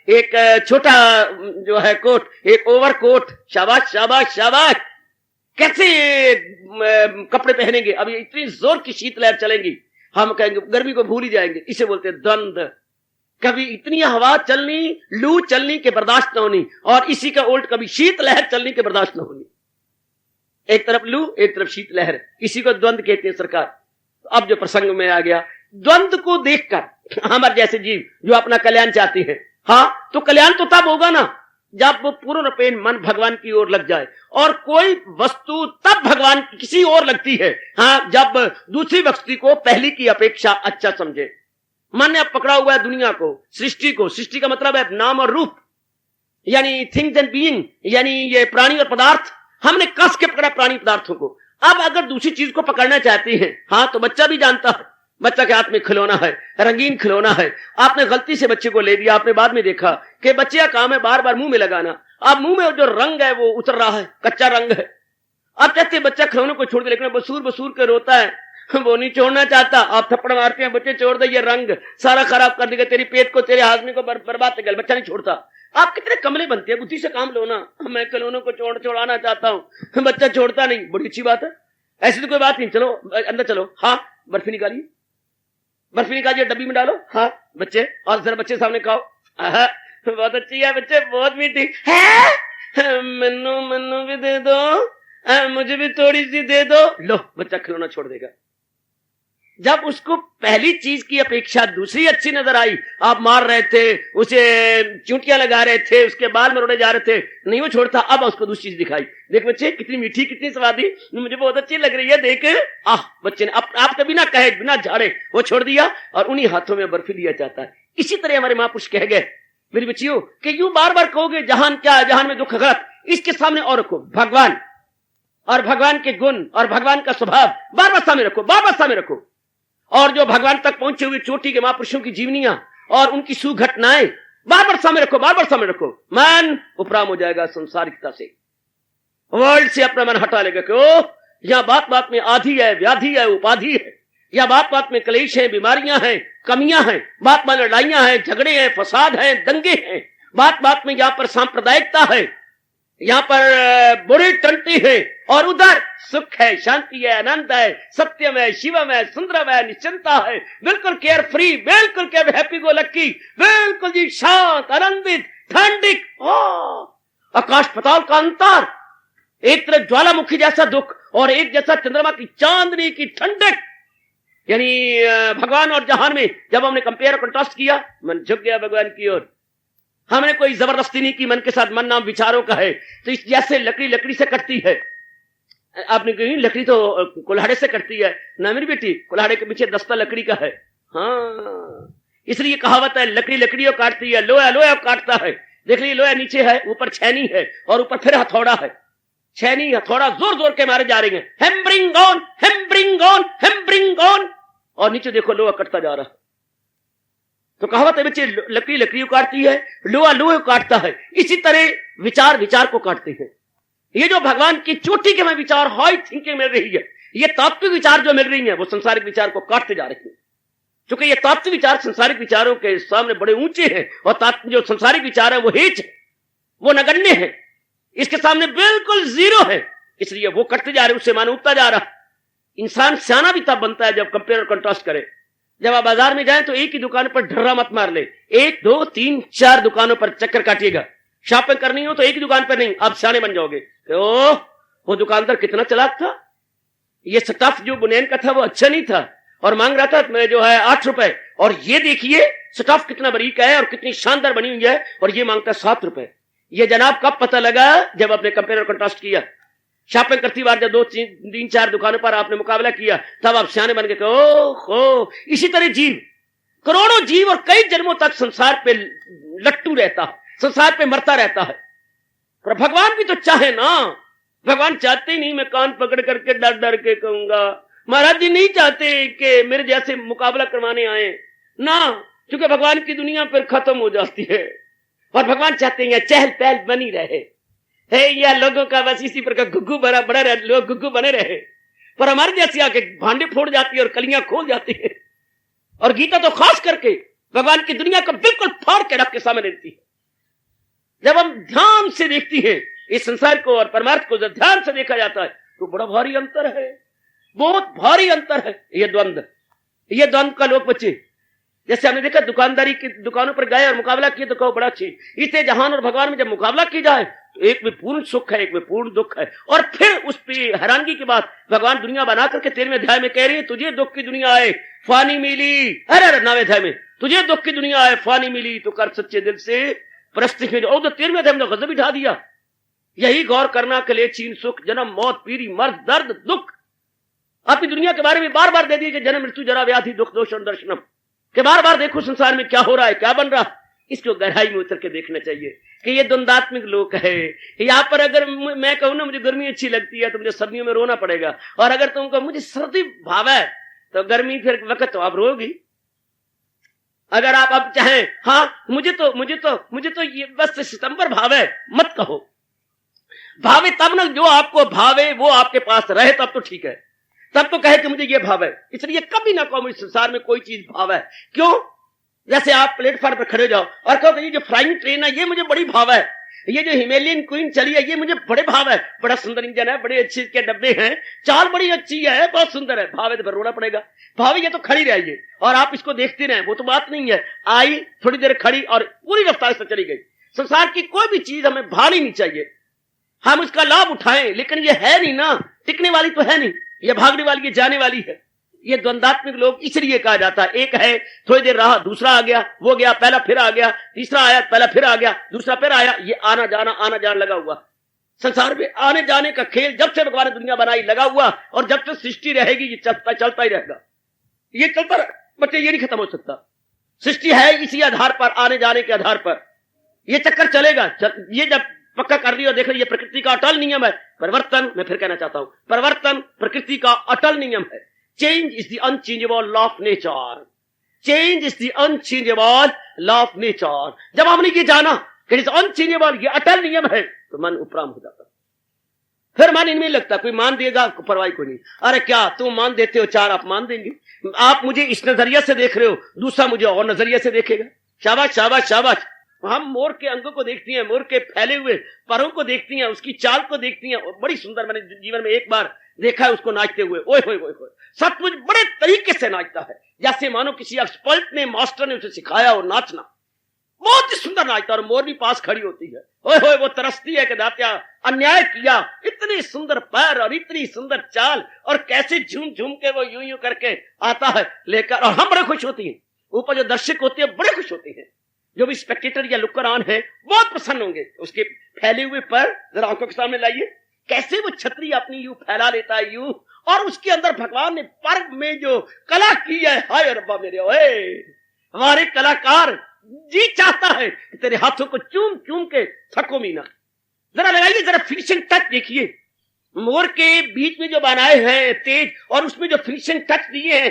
एक छोटा जो है कोट, एक ओवर कोट। शाबाश शाबाश शाबाश। कैसे कपड़े पहनेंगे? अब ये इतनी जोर की शीतलहर चलेंगी, हम कहेंगे गर्मी को भूल ही जाएंगे। इसे बोलते हैं द्वंद्व। कभी इतनी हवा चलनी, लू चलनी के बर्दाश्त न होनी, और इसी का उल्ट कभी शीतलहर चलनी के बर्दाश्त न होनी। एक तरफ लू, एक तरफ शीतलहर, इसी को द्वंद्व कहते हैं सरकार। अब जो प्रसंग में आ गया, द्वंद्व को देखकर हमारे जैसे जीव जो अपना कल्याण चाहते हैं, हाँ, तो कल्याण तो तब होगा ना जब वो पूर्णपेण मन भगवान की ओर लग जाए। और कोई वस्तु तब भगवान की किसी और लगती है, हाँ, जब दूसरी वस्तु को पहली की अपेक्षा अच्छा समझे। मन ने अब पकड़ा हुआ है दुनिया को, सृष्टि को। सृष्टि का मतलब है नाम और रूप, यानी थिंग्स एंड बीइंग, यानी ये प्राणी और पदार्थ। हमने कस के पकड़ा प्राणी पदार्थों को। अब अगर दूसरी चीज को पकड़ना चाहते हैं, हाँ, तो बच्चा भी जानता है, बच्चा के हाथ में खिलौना है, रंगीन खिलौना है। आपने गलती से बच्चे को ले दिया, आपने बाद में देखा कि बच्चे का काम है बार बार मुंह में लगाना। अब मुंह में जो रंग है वो उतर रहा है, कच्चा रंग है। अब कहते बच्चा खिलौने को छोड़ दे, लेकिन बसूर बसूर के रोता है, वो नहीं छोड़ना चाहता। आप थप्पड़ मारते हैं, बच्चे छोड़ दे, ये रंग सारा खराब कर देगा तेरी पेट को, तेरे हाजमे को बर्बाद कर। बच्चा नहीं छोड़ता। आप कितने कमले बनते हैं, बुद्धि से काम लो ना। मैं खिलौनों को छोड़ाना चाहता हूँ, बच्चा छोड़ता नहीं, बड़ी अच्छी बात है, ऐसी तो कोई बात नहीं। चलो अंदर चलो, हाँ, बर्फी निकालिए, बर्फी निकालिए, डब्बी में डालो, हाँ बच्चे, और जरा बच्चे सामने खाओ, बहुत अच्छी है बच्चे, बहुत मीठी है, मन्नू मन्नू भी दे दो, मुझे भी थोड़ी सी दे दो। लो, बच्चा खिलौना छोड़ देगा। जब उसको पहली चीज की अपेक्षा दूसरी अच्छी नजर आई, आप मार रहे थे उसे, चूंटियां लगा रहे थे, उसके बाल मरोड़े जा रहे थे, नहीं वो छोड़ता। अब उसको दूसरी चीज दिखाई, देख बच्चे कितनी मीठी, कितनी स्वादी, मुझे बहुत अच्छी लग रही है, देख। बच्चे ने आप कभी ना कहे, बिना झाड़े वो छोड़ दिया, और उन्हीं हाथों में बर्फी लिया जाता है। इसी तरह हमारे महापुरुष कह गए मेरी बच्चियों कि यूं बार बार कहोगे जहान क्या है, जहान में दुख गलत, इसके सामने और रखो भगवान, और भगवान के गुण और भगवान का स्वभाव बार बार सामने रखो, बार बार सामने रखो। और जो भगवान तक पहुंचे हुए चोटी के महापुरुषों की जीवनियां और उनकी सुघटनाएं बार बार सामने रखो, बार बार सामने रखो। मन उपराम हो जाएगा संसारिकता से, वर्ल्ड से अपना मन हटा लेगा कि ओ, यहां बात बात में आधी है, व्याधि है, उपाधि है, या बात बात में क्लेश है, बीमारियां हैं, कमियां हैं, बात बात में लड़ाइयां हैं, झगड़े हैं, फसाद हैं, दंगे हैं, बात बात में यहां पर सांप्रदायिकता है, यहां पर बुरी टंटी है, और उधर सुख है, शांति है, आनंद है, सत्यम है, शिवम है, सुंदरम है, निश्चिंता है, बिल्कुल केयर फ्री, बिल्कुल के हैप्पी गो लक्की, बिल्कुल जी शांत, आनंदित, ठंडिक। आकाश पताल का अंतर, एक तरफ ज्वालामुखी जैसा दुख और एक जैसा चंद्रमा की चांदनी की ठंडक। यानी भगवान और जहान में जब हमने कंपेयर और कंट्रास्ट किया, मन झुक गया भगवान की ओर। हमने कोई जबरदस्ती नहीं की मन के साथ, मन नाम विचारों का है। तो इस जैसे लकड़ी लकड़ी से कटती है, आपने कही लकड़ी तो कुल्हाड़े से कटती है ना मेरी बेटी, कुल्हाड़े के पीछे दस्ता लकड़ी का है। हाँ, इसलिए कहावत है लकड़ी लकड़ियों काटती है, लोहा लोहा काटता है। देख लीजिए, लोहा नीचे है, ऊपर छेनी है, और ऊपर फिर हथौड़ा है। छेनी हथौड़ा जोर जोर के मारे जा रही है, हैम्बरिंग ऑन, हैम्बरिंग ऑन, हैम्बरिंग ऑन, और नीचे देखो लोहा कटता जा रहा है। तो कहावत है बच्चे, लकड़ी लकड़ियों काटती है, लोहा लोहे काटता है। इसी तरह विचार विचार को काटते हैं। ये जो भगवान की चोटी के में विचार, हाई थिंकिंग मिल रही है, ये तात्विक विचार जो मिल रही है, वो संसारिक विचार को काटते जा रही है। क्योंकि ये तात्विक विचार संसारिक विचारों के सामने बड़े ऊंचे हैं, और जो संसारिक विचार है वो हेच है, वो नगण्य है, इसके सामने बिल्कुल जीरो है। इसलिए वो कटते जा रहे, उससे मान उठता जा रहा। इंसान सियाना भी तब बनता है जब कंपेयर और कंट्रास्ट करे। जब आप बाजार में जाएं तो एक ही दुकान पर ढर्रा मत मार ले, 1 2 3 4 दुकानों पर चक्कर काटिएगा। शॉपिंग करनी हो तो एक ही दुकान पर नहीं, आप सियाने बन जाओगे। ओह, वो दुकानदार कितना चालाक था, ये स्टफ जो बुनियान का था वो अच्छा नहीं था, और मांग रहा था मैं जो है 8 रुपए, और ये देखिए स्टफ कितना बारीक है और कितनी शानदार बनी हुई है, और ये मांगता है 7 रुपए। ये जनाब कब पता लगा? जब आपने कंपेयर और कंट्रास्ट किया। शॉपिंग करती बार जब 2-3-4 दुकानों पर आपने मुकाबला किया, तब आप सियाने बन के कहो ओहो। इसी तरह जीव, करोड़ों जीव और कई जन्मों तक संसार पे लट्टू रहता है, संसार पे मरता रहता है। पर भगवान भी तो चाहे ना, भगवान चाहते ही नहीं मैं कान पकड़ करके डर डर के कहूंगा। महाराज जी नहीं चाहते कि मेरे जैसे मुकाबला करवाने आए ना, क्योंकि भगवान की दुनिया फिर खत्म हो जाती है। और भगवान चाहते हैं चहल पहल बनी रहे है, या लोगों का बस इसी प्रकार गुग्गू बड़ा बड़ा रहे, लोग गुग्गू बने रहे। पर हमारे जैसी आके भांडे फोड़ जाती है और कलियां खोल जाती है। और गीता तो खास करके भगवान की दुनिया को बिल्कुल फाड़ के रख के सामने देती है। जब हम ध्यान से देखती है इस संसार को और परमार्थ को, जब ध्यान से देखा जाता है तो बड़ा भारी अंतर है, बहुत भारी अंतर है। ये द्वंद्व का लोग बच्चे, जैसे हमने देखा दुकानदारी की दुकानों पर गए और मुकाबला किया तो कहो बड़ा अच्छी। इसे जहान और भगवान में जब मुकाबला की जाए तो एक में पूर्ण सुख है, एक में पूर्ण दुख है। और फिर उस पे हैरानगी की बात, भगवान दुनिया बना करके 13वें अध्याय में कह रही है तुझे दुख की दुनिया आए फानी मिली। अरे 9वें अध्याय में तुझे दुख की दुनिया आए फानी मिली तो कर सच्चे दिल से परस्ती में। और 13वें अध्याय में गजब बिठा दिया, यही गौर करना के लिए चीन सुख जन्म मौत पीरी मर्द दर्द दुख। अपनी दुनिया के बारे में बार बार दे दिए जन्म मृत्यु जरा व्याधि दुख दोष और दर्शनम के बार बार देखो संसार में क्या हो रहा है, क्या बन रहा है। इसको गहराई में उतर के देखना चाहिए कि ये द्वंदात्मिक लोक है। यहाँ पर अगर मैं कहूँ ना मुझे गर्मी अच्छी लगती है तो मुझे सर्दियों में रोना पड़ेगा, और अगर तुम कहो मुझे सर्दी भाव है तो गर्मी फिर वक्त तो आप रोगी। अगर आप अब चाहें हाँ मुझे तो ये बस सितंबर भाव है, मत कहो। भावे तब ना, जो आपको भावे वो आपके पास रहे तब तो ठीक है, तब तो कहे कि मुझे ये भाव है। इसलिए कभी ना कहो मुझे संसार में कोई चीज भाव है। क्यों? जैसे आप प्लेटफॉर्म पर खड़े जाओ और कहो ये जो फ्लाइंग ट्रेन है ये मुझे बड़ी भाव है, ये जो हिमालयन क्वीन चली है ये मुझे बड़े भाव है, बड़ा सुंदर इंजन है, बड़े अच्छे के डब्बे हैं, चाल बड़ी अच्छी है, बहुत सुंदर है। भाव है तो फिर रोना पड़ेगा। भाव ये तो खड़ी रहिए और आप इसको देखते रहे, वो तो बात नहीं है। आई थोड़ी देर खड़ी और पूरी रफ्तार से चली गई। संसार की कोई भी चीज हमें भानी नहीं चाहिए, हम उसका लाभ उठाएं, लेकिन ये है नहीं ना, टिकने वाली तो है नहीं, ये भागने वाली, ये जाने वाली है। ये द्वंदात्मिक लोग इसलिए कहा जाता है। एक है थोड़ी देर रहा, दूसरा आ गया, वो गया, पहला फिर आ गया, तीसरा आया, पहला फिर आ गया, दूसरा फिर आया। ये आना जाना लगा हुआ संसार में, आने जाने का खेल जब से भगवान ने दुनिया बनाई लगा हुआ, और जब तक सृष्टि रहेगी ये चलता ही रहेगा। ये चलता बच्चे, ये नहीं खत्म हो सकता। सृष्टि है इसी आधार पर, आने जाने के आधार पर ये चक्कर चलेगा। ये जब पक्का कर लिया, देख रही ये प्रकृति का अटल नियम है। परिवर्तन, मैं फिर कहना चाहता हूं, परिवर्तन प्रकृति का अटल नियम है। Change is the unchangeable law of nature, change is the unchangeable law of nature. जब हमने ये जाना कि इज अनचेंजेबल, ये अटल नियम है, तो मन उपराम हो जाता। फिर मन इनमें लगता, कोई मान देगा परवाही को नहीं। अरे क्या तुम मान देते हो, 4 आप मान देंगे। आप मुझे इस नजरिया से देख रहे हो, दूसरा मुझे और नजरिया से देखेगा। शाबाश शाबाश शाबाश। हम मोर के अंगों को देखती हैं, मोर के फैले हुए परों को देखती हैं, उसकी चाल को देखती हैं, और बड़ी सुंदर, मैंने जीवन में एक बार देखा है उसको नाचते हुए। ओए होए होए होए, सचमुच बड़े तरीके से नाचता है, जैसे मानो किसी एक्सपर्ट ने, मास्टर ने उसे सिखाया और नाचना। बहुत ही सुंदर नाचता है, और मोर भी पास खड़ी होती है। ओए होए, वो तरसती है कि दात्या अन्याय किया, इतनी सुंदर पैर और इतनी सुंदर चाल, और कैसे झूम झूम के वो यूं यूं करके आता है लेकर, और हम बड़े खुश होती हैं। ऊपर जो दर्शक होते हैं बड़े खुश होते हैं, जो भी स्पेक्टेटर या लुकर ऑन है बहुत प्रसन्न होंगे। उसके फैले हुए पर जरा आंखों के सामने लाइए, कैसे वो छतरी अपनी यूं फैला लेता है यूं, और उसके अंदर भगवान ने पर्व में जो कला की है, हाय रब्बा मेरे, ओए हमारे कलाकार जी चाहता है कि तेरे हाथों को चूम चूम के थको मीना। जरा लगाइए, जरा फिनिशिंग टच देखिए, मोर के बीच में जो बनाए हैं तेज, और उसमें जो फिनिशिंग टच दिए हैं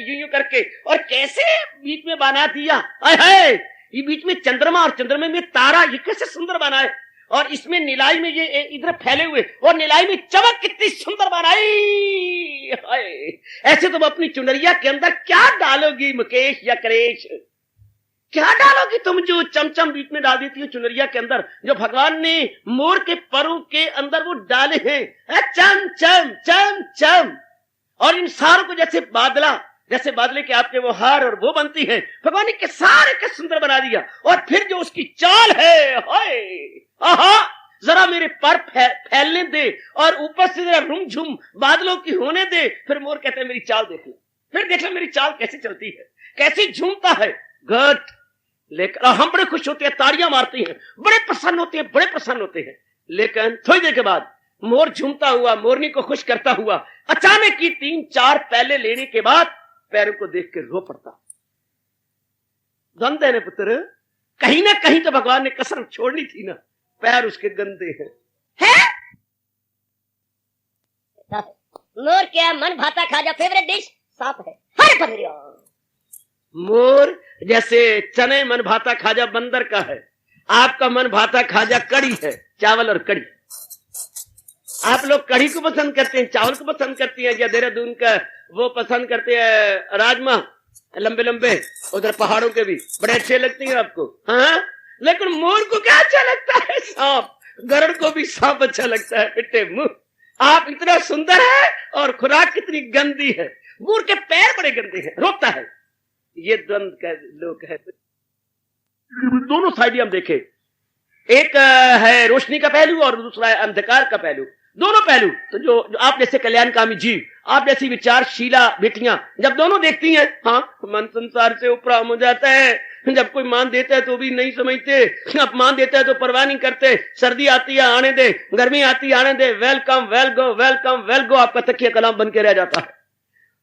यूं यूं करके, और कैसे बीच में बना दिया, है ये बीच में चंद्रमा और चंद्रमा में तारा, ये कैसे सुंदर बनाए, और इसमें नीलाई में ये इधर फैले हुए, और नीलाई में चमक कितनी सुंदर बनाई। ऐसे तुम अपनी चुनरिया के अंदर क्या डालोगी मुकेश या करेश, क्या डालोगी तुम जो चमचम बीच में डाल देती हो चुनरिया के अंदर, जो भगवान ने मोर के परों के अंदर वो डाले हैं, चम चम चम चम। और इन सारों को जैसे बादले के आपके वो हार और वो बनती है, भगवान ने के सारे के सुंदर बना दिया। और फिर जो उसकी चाल है, हाय आहा, जरा मेरे पर फैलने दे, और ऊपर से जरा रूम झूम बादलों की होने दे। फिर मोर कहते हैं मेरी चाल देख लो, फिर देख लो मेरी चाल कैसे चलती है, कैसे झूमता है। गट लेकर हम बड़े खुश होते हैं, ताड़ियां मारते हैं, बड़े प्रसन्न होते हैं, बड़े प्रसन्न होते हैं। लेकिन थोड़ी देर के बाद मोर झूमता हुआ मोरनी को खुश करता हुआ अचानक ही 3-4 पहले लेने के बाद पैरों को देख के रो पड़ता। द्वंद है ना पुत्र, कहीं ना कहीं तो भगवान ने कसर छोड़नी थी ना, पैर उसके गंदे हैं। मोर क्या मन भाता खाजा फेवरेट डिश सांप है। हरे पधरिया। मोर जैसे चने मन भाता खाजा बंदर का है, आपका मन भाता खाजा कड़ी है, चावल और कड़ी। आप लोग कड़ी को पसंद करते हैं, चावल को पसंद करती हैं, या देहरादून का वो पसंद करते हैं राजमा लंबे लंबे, उधर पहाड़ों के भी बड़े अच्छे लगते हैं आपको। हाँ, लेकिन मोर को क्या अच्छा लगता है? सांप। गरुड़ को भी सांप अच्छा लगता है, पिट्टे मुंह। आप इतना सुंदर है और खुराक कितनी गंदी है। मोर के पैर बड़े गंदे हैं, रोकता है। ये द्वंद का लोग है। दोनों साइड हम देखें, एक है रोशनी का पहलू और दूसरा है अंधकार का पहलू। दोनों पहलू तो जो आप जैसे कल्याणकामी जीव, आप जैसी विचारशीला बेटियां जब दोनों देखती हैं, हाँ, मन संसार से उपराम हो जाता है। जब कोई मान देता है तो भी नहीं समझते, अपमान देता है तो परवाह नहीं करते। सर्दी आती है आने दे, गर्मी आती है आने दे, welcome well go, welcome well go, आपका तकिया कलाम बन के रह जाता है।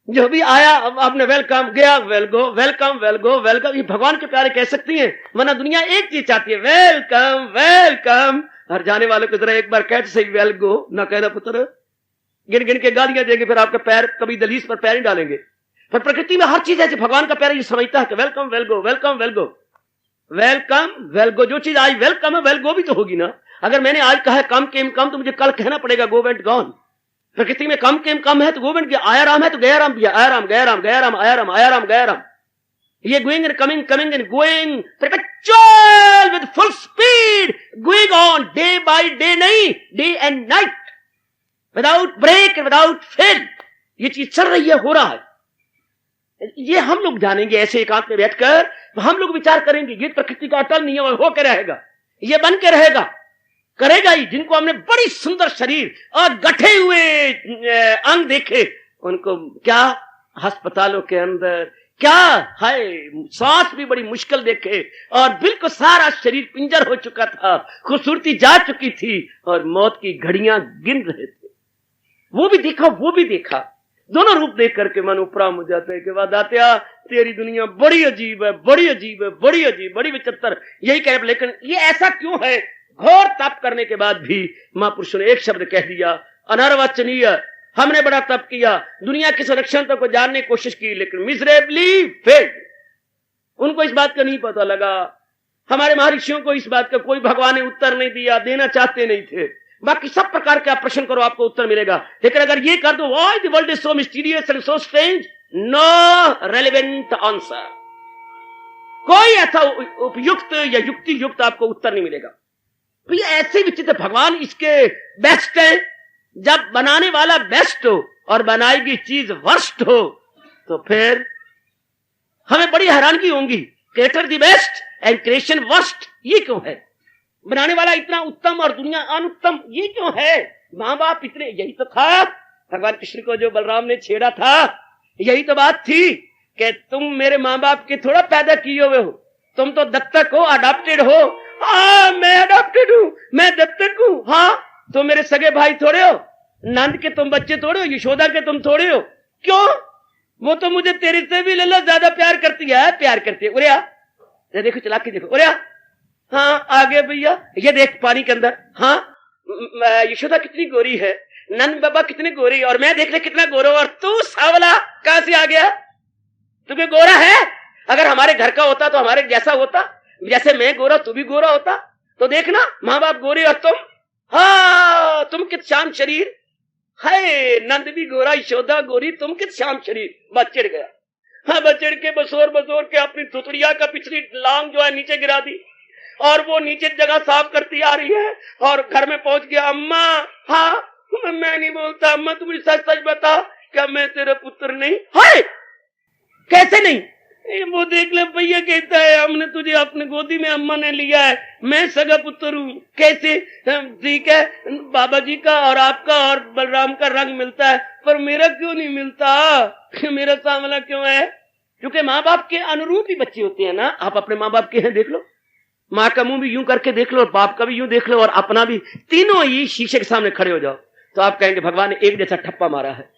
जो भी आया आपने वेलकम, गया well go, welcome well go, welcome. ये भगवान के प्यारे कह सकती हैं, वरना दुनिया एक चीज चाहती है, वेलकम वेलकम। हर जाने वालों को जरा एक बार कहते सही वेल गो ना कहना पुत्र, गिन गिन के गालियां देंगे, फिर आपका पैर कभी दलीस पर पैर नहीं डालेंगे। पर प्रकृति में हर चीज ऐसे भगवान का प्यार ये समझता है कि welcome well go, welcome well go, welcome well गो। जो चीज आज वेलकम है वेल गो भी तो होगी ना। अगर मैंने आज कहा है कम केम कम, तो मुझे कल कहना पड़ेगा गो वेंट गॉन। प्रकृति में कम केम कम है तो गो वेंट गया, आया राम है तो गया राम भी, आया राम गया राम, गया राम आया राम, आया राम गया राम। ये going and coming, coming and going, perpetual with full speed, going on day by day, नहीं day and night, without break, without fail. ये चीज चल रही है, हो रहा है। ये हम लोग जानेंगे ऐसे एकांत में बैठकर, हम लोग विचार करेंगे। ये प्रकृति का अटल नियम होकर रहेगा, ये बन के रहेगा, करेगा ही। जिनको हमने बड़ी सुंदर शरीर और गठे हुए अंग देखे, उनको क्या अस्पतालों के अंदर क्या है, सांस भी बड़ी मुश्किल देखे, और बिल्कुल सारा शरीर पिंजर हो चुका था, खूबसूरती जा चुकी थी और मौत की घड़ियां गिन रहे थे। वो भी देखा, वो भी देखा। दोनों रूप देख करके मन उपराम हो जाता है कि वाह दात्या, तेरी दुनिया बड़ी अजीब है, बड़ी अजीब है, बड़ी अजीब, बड़ी विचित्र। यही कह, लेकिन ये ऐसा क्यों है? घोर तप करने के बाद भी महापुरुषों ने एक शब्द कह दिया, अनर्वचनीय। हमने बड़ा तप किया, दुनिया की संरक्षण तक को जानने की कोशिश की, लेकिन मिजरेबली फेल्ड। उनको इस बात का नहीं पता लगा। हमारे महर्षियों को इस बात का कोई भगवान ने उत्तर नहीं दिया, देना चाहते नहीं थे। बाकी सब प्रकार के आप प्रश्न करो, आपको उत्तर मिलेगा। लेकिन अगर ये कर दो, why the world is so mysterious and so strange, no relevant answer, कोई ऐसा उपयुक्त या युक्ति युक्त आपको उत्तर नहीं मिलेगा। तो ये ऐसे विचित्र भगवान इसके बेस्ट है। जब बनाने वाला बेस्ट हो और बनाई गई चीज वर्स्ट हो, तो फिर हमें बड़ी हैरानगी होगी। Creator the best and creation worst, ये क्यों है? बनाने वाला इतना उत्तम और दुनिया अनुत्तम, ये क्यों है? माँ बाप इतने, यही तो था भगवान कृष्ण को जो बलराम ने छेड़ा था, यही तो बात थी कि तुम मेरे माँ बाप के थोड़ा पैदा किए हुए हो, तुम तो दत्तक हो, अडॉप्टेड हो। हाँ, मैं अडॉप्टेड हूं, मैं दत्तक हूं। हाँ, तो मेरे सगे भाई थोड़े हो, नंद के तुम बच्चे थोड़े हो, यशोदा के तुम थोड़े हो। क्यों? वो तो मुझे तेरे से भी लल्ला ज्यादा प्यार करती है, प्यार करती है। उरे आ, देखो चला के देखो, उरे आ। हाँ, आगे भैया, ये देख पानी के अंदर। हाँ, यशोदा कितनी गोरी है, नंद बाबा कितने गोरी, और मैं देख ले कितना गोरा, और तू सावला कहां से आ गया? तुम्हें गोरा है? अगर हमारे घर का होता तो हमारे जैसा होता, जैसे मैं गोरा तू भी गोरा होता। तो देखना, माँ बाप गोरे और तुम, हाँ, तुम कित शाम शरीर है, नंद भी गोरा, यशोदा गोरी, तुम कित शाम शरीर। बच्चड़ गया। हाँ, बच्चड़ के बसोर बसोर के अपनी थुतड़िया का पिछली लांग जो है नीचे गिरा दी, और वो नीचे जगह साफ करती आ रही है, और घर में पहुंच गया। अम्मा, हाँ, मैं नहीं बोलता अम्मा, तू मुझे सच सच बता, क्या मैं तेरा पुत्र नहीं? हाय, कैसे नहीं? वो देख ले, भैया कहता है हमने तुझे अपने गोदी में, अम्मा ने लिया है, मैं सगा पुत्र हूँ। कैसे? ठीक है, बाबा जी का और आपका और बलराम का रंग मिलता है, पर मेरा क्यों नहीं मिलता? मेरा सांवला क्यों है? क्योंकि माँ बाप के अनुरूप ही बच्चे होते हैं ना। आप अपने माँ बाप के हैं, देख लो, माँ का मुंह भी यूं करके देख लो और बाप का भी यूं देख लो और अपना भी, तीनों ही शीशे के सामने खड़े हो जाओ तो आप कहेंगे भगवान ने एक जैसा ठप्पा मारा है,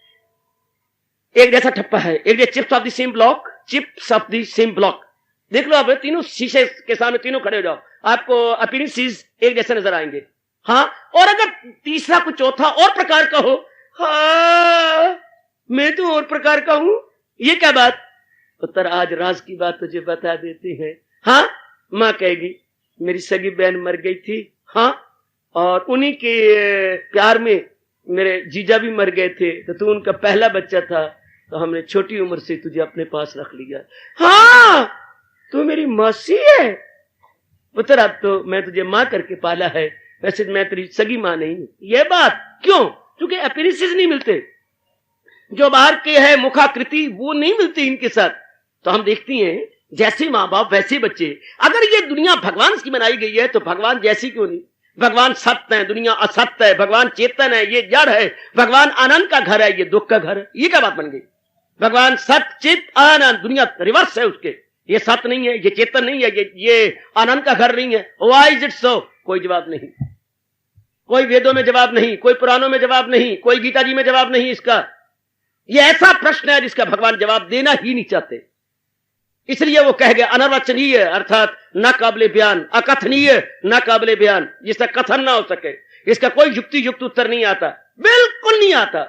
एक जैसा ठप्पा है, एक जैसा chips of the same block, chips of the same block. देख लो आप तीनों शीशे के सामने तीनों खड़े हो जाओ, आपको अपीयरेंसेस एक जैसे नजर आएंगे। हाँ, और अगर तीसरा कुछ चौथा और प्रकार का हो, हाँ मैं तो और प्रकार का हूं, ये क्या बात? पुत्र आज राज की बात तुझे बता देते हैं। हाँ, माँ कहेगी मेरी सगी बहन मर गई थी, हाँ, और उन्हीं के प्यार में मेरे जीजा भी मर गए थे, तो तू उनका पहला बच्चा था, तो हमने छोटी उम्र से तुझे अपने पास रख लिया। हाँ, तू मेरी मौसी है पुत्र, अब तो मैं तुझे माँ करके पाला है, वैसे मैं तेरी सगी माँ नहीं हूं। ये बात क्यों? क्योंकि अपीयरेंसेस नहीं मिलते, जो बाहर के है मुखाकृति वो नहीं मिलती इनके साथ। तो हम देखती हैं जैसे माँ बाप वैसे बच्चे। अगर ये दुनिया भगवान की बनाई गई है तो भगवान जैसी क्यों नहीं? भगवान सत्य है, दुनिया असत्य है, भगवान चेतन है, ये जड़ है, भगवान आनंद का घर है, ये दुख का घर है। ये क्या बात बन गई? भगवान सत्य चित आनंद, दुनिया रिवर्स है उसके, ये सत्य नहीं है, ये चेतन नहीं है, ये आनंद का घर नहीं है। Why is it so? कोई जवाब नहीं, कोई वेदों में जवाब नहीं, कोई पुराणों में जवाब नहीं, कोई गीता जी में जवाब नहीं इसका। ये ऐसा प्रश्न है जिसका भगवान जवाब देना ही नहीं चाहते, इसलिए वो कह गए अनर्वचनीय, अर्थात न काबिले बयान, अकथनीय न काबिले बयान, जिसका कथन ना हो सके, इसका कोई युक्ति युक्त उत्तर नहीं आता, बिल्कुल नहीं आता।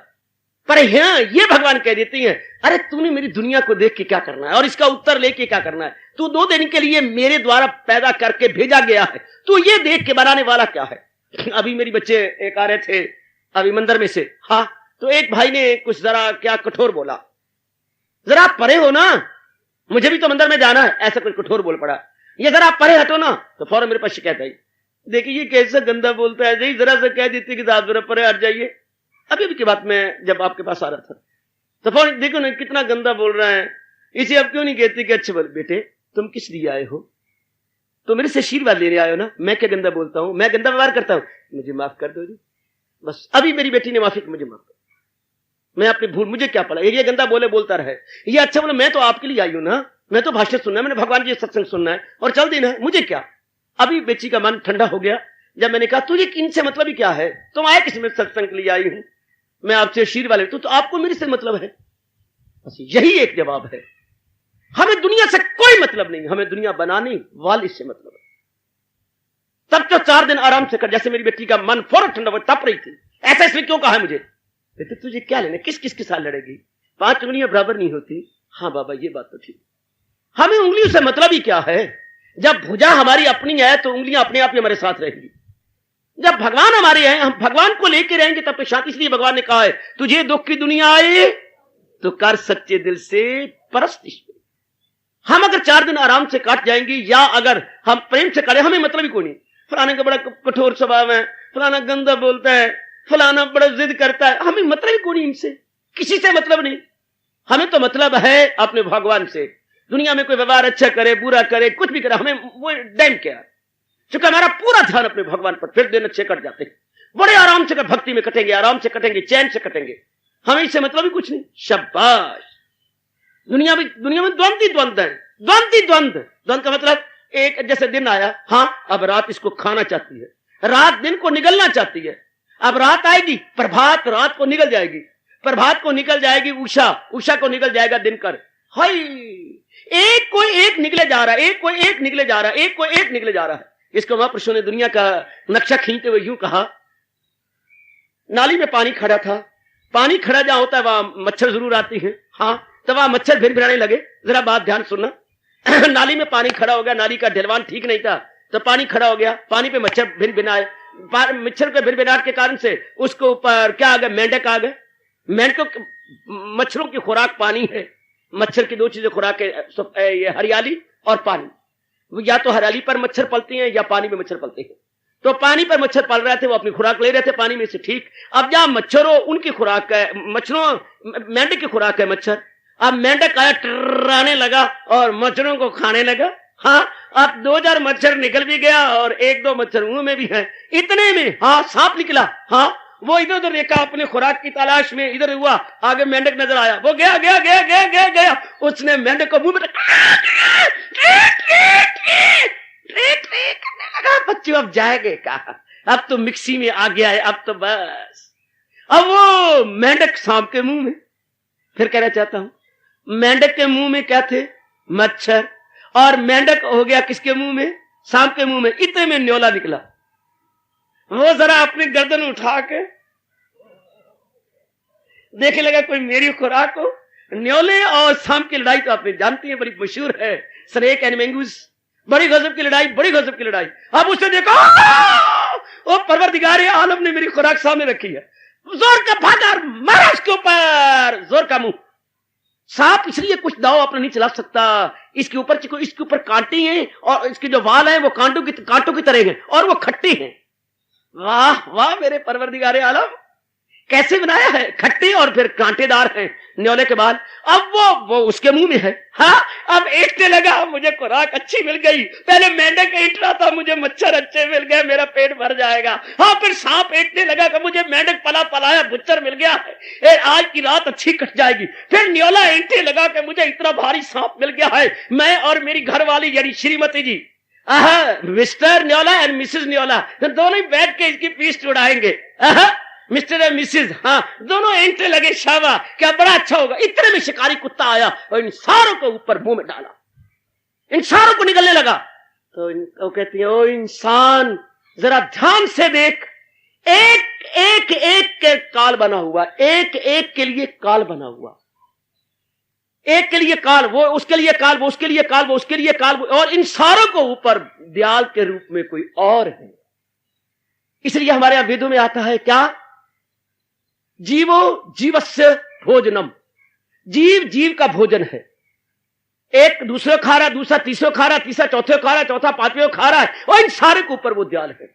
पर हाँ, ये भगवान कह देती हैं अरे तूने मेरी दुनिया को देख के क्या करना है और इसका उत्तर लेके क्या करना है? तू 2 दिन के लिए मेरे द्वारा पैदा करके भेजा गया है, तू ये देख के बनाने वाला क्या है? अभी मेरी बच्चे एक आ रहे थे अभी मंदिर में से, हाँ, तो एक भाई ने कुछ जरा क्या कठोर बोला, जरा परे हो ना, मुझे भी तो मंदिर में जाना है, ऐसा कुछ कठोर बोल पड़ा। ये जरा परे हटो ना, तो फौरन मेरे पास शिकायत आई, देखिए ये कैसा गंदा बोलता है, जरा सा कह देती कि आप जरा परे हट जाइए। अभी की बात में जब आपके पास आ रहा था तो फौरन देखो ना कितना गंदा बोल रहा है, इसे अब क्यों नहीं कहते कि अच्छे बोल बेटे तुम किस लिए आए हो? तो मेरे से आशीर्वाद लेने आए हो ना, मैं क्या गंदा बोलता हूं? मैं गंदा व्यवहार करता हूं? मुझे माफ कर दो जी, बस। अभी मेरी बेटी ने माफी की, मुझे माफ कर, मैं अपनी भूल, मुझे क्या पड़ा, ये गंदा बोले बोलता रहे, ये अच्छा बोले, मैं तो आपके लिए आई हूं ना, मैं तो भाषण सुनना है, मैंने भगवान जी सत्संग सुनना है और चल देना है, मुझे क्या। अभी बेटी का मन ठंडा हो गया जब मैंने कहा तुझे इनसे मतलब ही क्या है, तुम आए किस में सत्संग के लिए आई हूं, मैं आपसे आशीर्वाद लेती हूं, तो आपको मेरे से मतलब है? बस यही एक जवाब है। हमें दुनिया से कोई मतलब नहीं, हमें दुनिया बनाने वाले से मतलब है। तब तो 4 दिन आराम से कर, जैसे मेरी बेटी का मन फौरन ठंडा हो, तप रही थी, ऐसा इसलिए क्यों कहा है मुझे? बेटे तुझे क्या लेना, किस किस के साथ लड़ेगी, 5 उंगलियां बराबर नहीं होती। हाँ बाबा ये बात तो ठीक, हमें उंगलियों से मतलब ही क्या है? जब भुजा हमारी अपनी है तो उंगलियां अपने आप ही हमारे साथ रहेंगी। जब भगवान हमारे हैं, हम भगवान को लेके रहेंगे तब तो शांति। इसलिए भगवान ने कहा है तुझे दुख की दुनिया आए तो कर सच्चे दिल से परस्त ईश्वर। हम अगर 4 दिन आराम से काट जाएंगे या अगर हम प्रेम से काटे, हमें मतलब ही कोई नहीं। फलाने का बड़ा कठोर स्वभाव है, फलाना गंदा बोलता है, फलाना बड़ा जिद करता है, हमें मतलब ही कोई नहीं, इनसे किसी से मतलब नहीं। हमें तो मतलब है अपने भगवान से। दुनिया में कोई व्यवहार अच्छा करे बुरा करे कुछ भी करे, हमें वो डैम क्या, क्योंकि हमारा पूरा ध्यान अपने भगवान पर। फिर दिन अच्छे कट जाते हैं, बड़े आराम से भक्ति में कटेंगे, आराम से कटेंगे, चैन से कटेंगे, हमें इससे मतलब ही कुछ नहीं। शाबाश। दुनिया में द्वंद ही द्वंद है, द्वंद ही द्वंद। द्वंद का मतलब एक जैसे दिन आया, हाँ अब रात इसको खाना चाहती है, रात दिन को निगलना चाहती है। अब रात आएगी, प्रभात रात को निगल जाएगी, प्रभात को निकल जाएगी उषा, उषा को निकल जाएगा दिनकर। हाय, एक कोई एक निकले जा रहा है, एक कोई एक निकले जा रहा है, एक कोई एक निकले जा रहा है। इसको महापुरुषों ने दुनिया का नक्शा खींचते हुए यूं कहा, नाली में पानी खड़ा था, पानी खड़ा जहां होता है वहां मच्छर जरूर आती है, हाँ, तो वहां मच्छर भिन भिनाने लगे। जरा बात ध्यान सुनना। नाली में पानी खड़ा हो गया, नाली का ढलवान ठीक नहीं था तो पानी खड़ा हो गया, पानी पे मच्छर भिन भिनाए, मच्छर के भिन भिनाट के कारण से उसके ऊपर क्या आ गए, मेंढक आ गए। मेंढक, मच्छरों की खुराक पानी है, मच्छर की 2 चीजें खुराक है, ये हरियाली और पानी। या तो हरियाली पर मच्छर पलते हैं या पानी में मच्छर पलते हैं। तो पानी पर मच्छर पल रहे थे, वो अपनी खुराक ले रहे थे पानी में से, ठीक। अब जहां मच्छरों उनकी खुराक है, मच्छरों मेंढक की खुराक है मच्छर। अब मेंढक आया, टर्राने लगा और मच्छरों को खाने लगा। हाँ, अब 2000 मच्छर निकल भी गया और 1-2 मच्छर मुंह में भी है। इतने में हाँ सांप निकला, हाँ वो इधर उधर देखा अपने खुराक की तलाश में, इधर हुआ, आगे मेंढक नजर आया, वो गया गया गया गया गया गया। उसने मेंढक को मुंह में बच्चों अब जाएंगे कहा, अब तो मिक्सी में आ गया है, अब तो बस। अब वो मेंढक सांप के मुंह में, फिर कहना चाहता हूं मेंढक के मुंह में क्या थे, मच्छर, और मेंढक हो गया किसके मुंह में, सांप के मुंह में। इतने में न्योला निकला। वो जरा अपनी गर्दन उठा के देखने लगा कोई मेरी खुराक हो। न्योले और सांप की लड़ाई तो आपने जानती है, बड़ी मशहूर है, स्नेक एंड मंगूस, बड़ी गजब की लड़ाई, बड़ी गजब की लड़ाई। अब उसने देखा वो परवरदिगार आलम ने मेरी खुराक सामने रखी है, जोर का भागा और मारा उसके ऊपर, जोर का मुंह। सांप इसलिए कुछ दाव अपना नहीं चला सकता, इसके ऊपर कांटे हैं और इसके जो वाल हैं वो कांटों की तरह हैं और वो खट्टे हैं। वाह वाह मेरे परवरदिगार आलम, कैसे बनाया है, खट्टे और फिर कांटेदार हैं न्योले के बाल। अब वो उसके मुंह में है। हाँ, अब ऐंठने लगा, मुझे खुराक अच्छी मिल गई। पहले मेंढक ऐंठ रहा था, मुझे मच्छर अच्छे मिल गए, मेरा पेट भर जाएगा। हाँ, फिर सांप ऐंठने लगा कि मुझे मेंढक पलाया बुच्चर मिल गया है, आज की रात अच्छी कट जाएगी। फिर न्योला ऐंठने लगा कि मुझे इतना भारी सांप मिल गया है, मैं और मेरी घरवाली यानी श्रीमती जी, मिस्टर न्योला एंड मिसेस न्योला, दोनों ही बैठ के इसकी पीठ उड़ाएंगे। मिस्टर एंड मिसेस, हाँ, दोनों एंट्रे लगे, शाबा क्या बड़ा अच्छा होगा। इतने में शिकारी कुत्ता आया और इन सारों को ऊपर मुंह में डाला, इन सारों को निकलने लगा। तो कहती है, ओ इंसान जरा ध्यान से देख, एक के काल बना हुआ, एक के लिए काल बना हुआ, एक के लिए काल, वो उसके लिए काल, वो उसके लिए काल, वो उसके लिए काल, और इन सारों को ऊपर दयाल के रूप में कोई और है। इसलिए हमारे यहां वेदों में आता है क्या, जीवो जीवस्य भोजनम, जीव का भोजन है। एक दूसरे खा रहा, दूसरा तीसरे खा रहा, तीसरा चौथे खा रहा, चौथा पांचवें खा रहा है, और इन सारे के ऊपर वो दयाल है।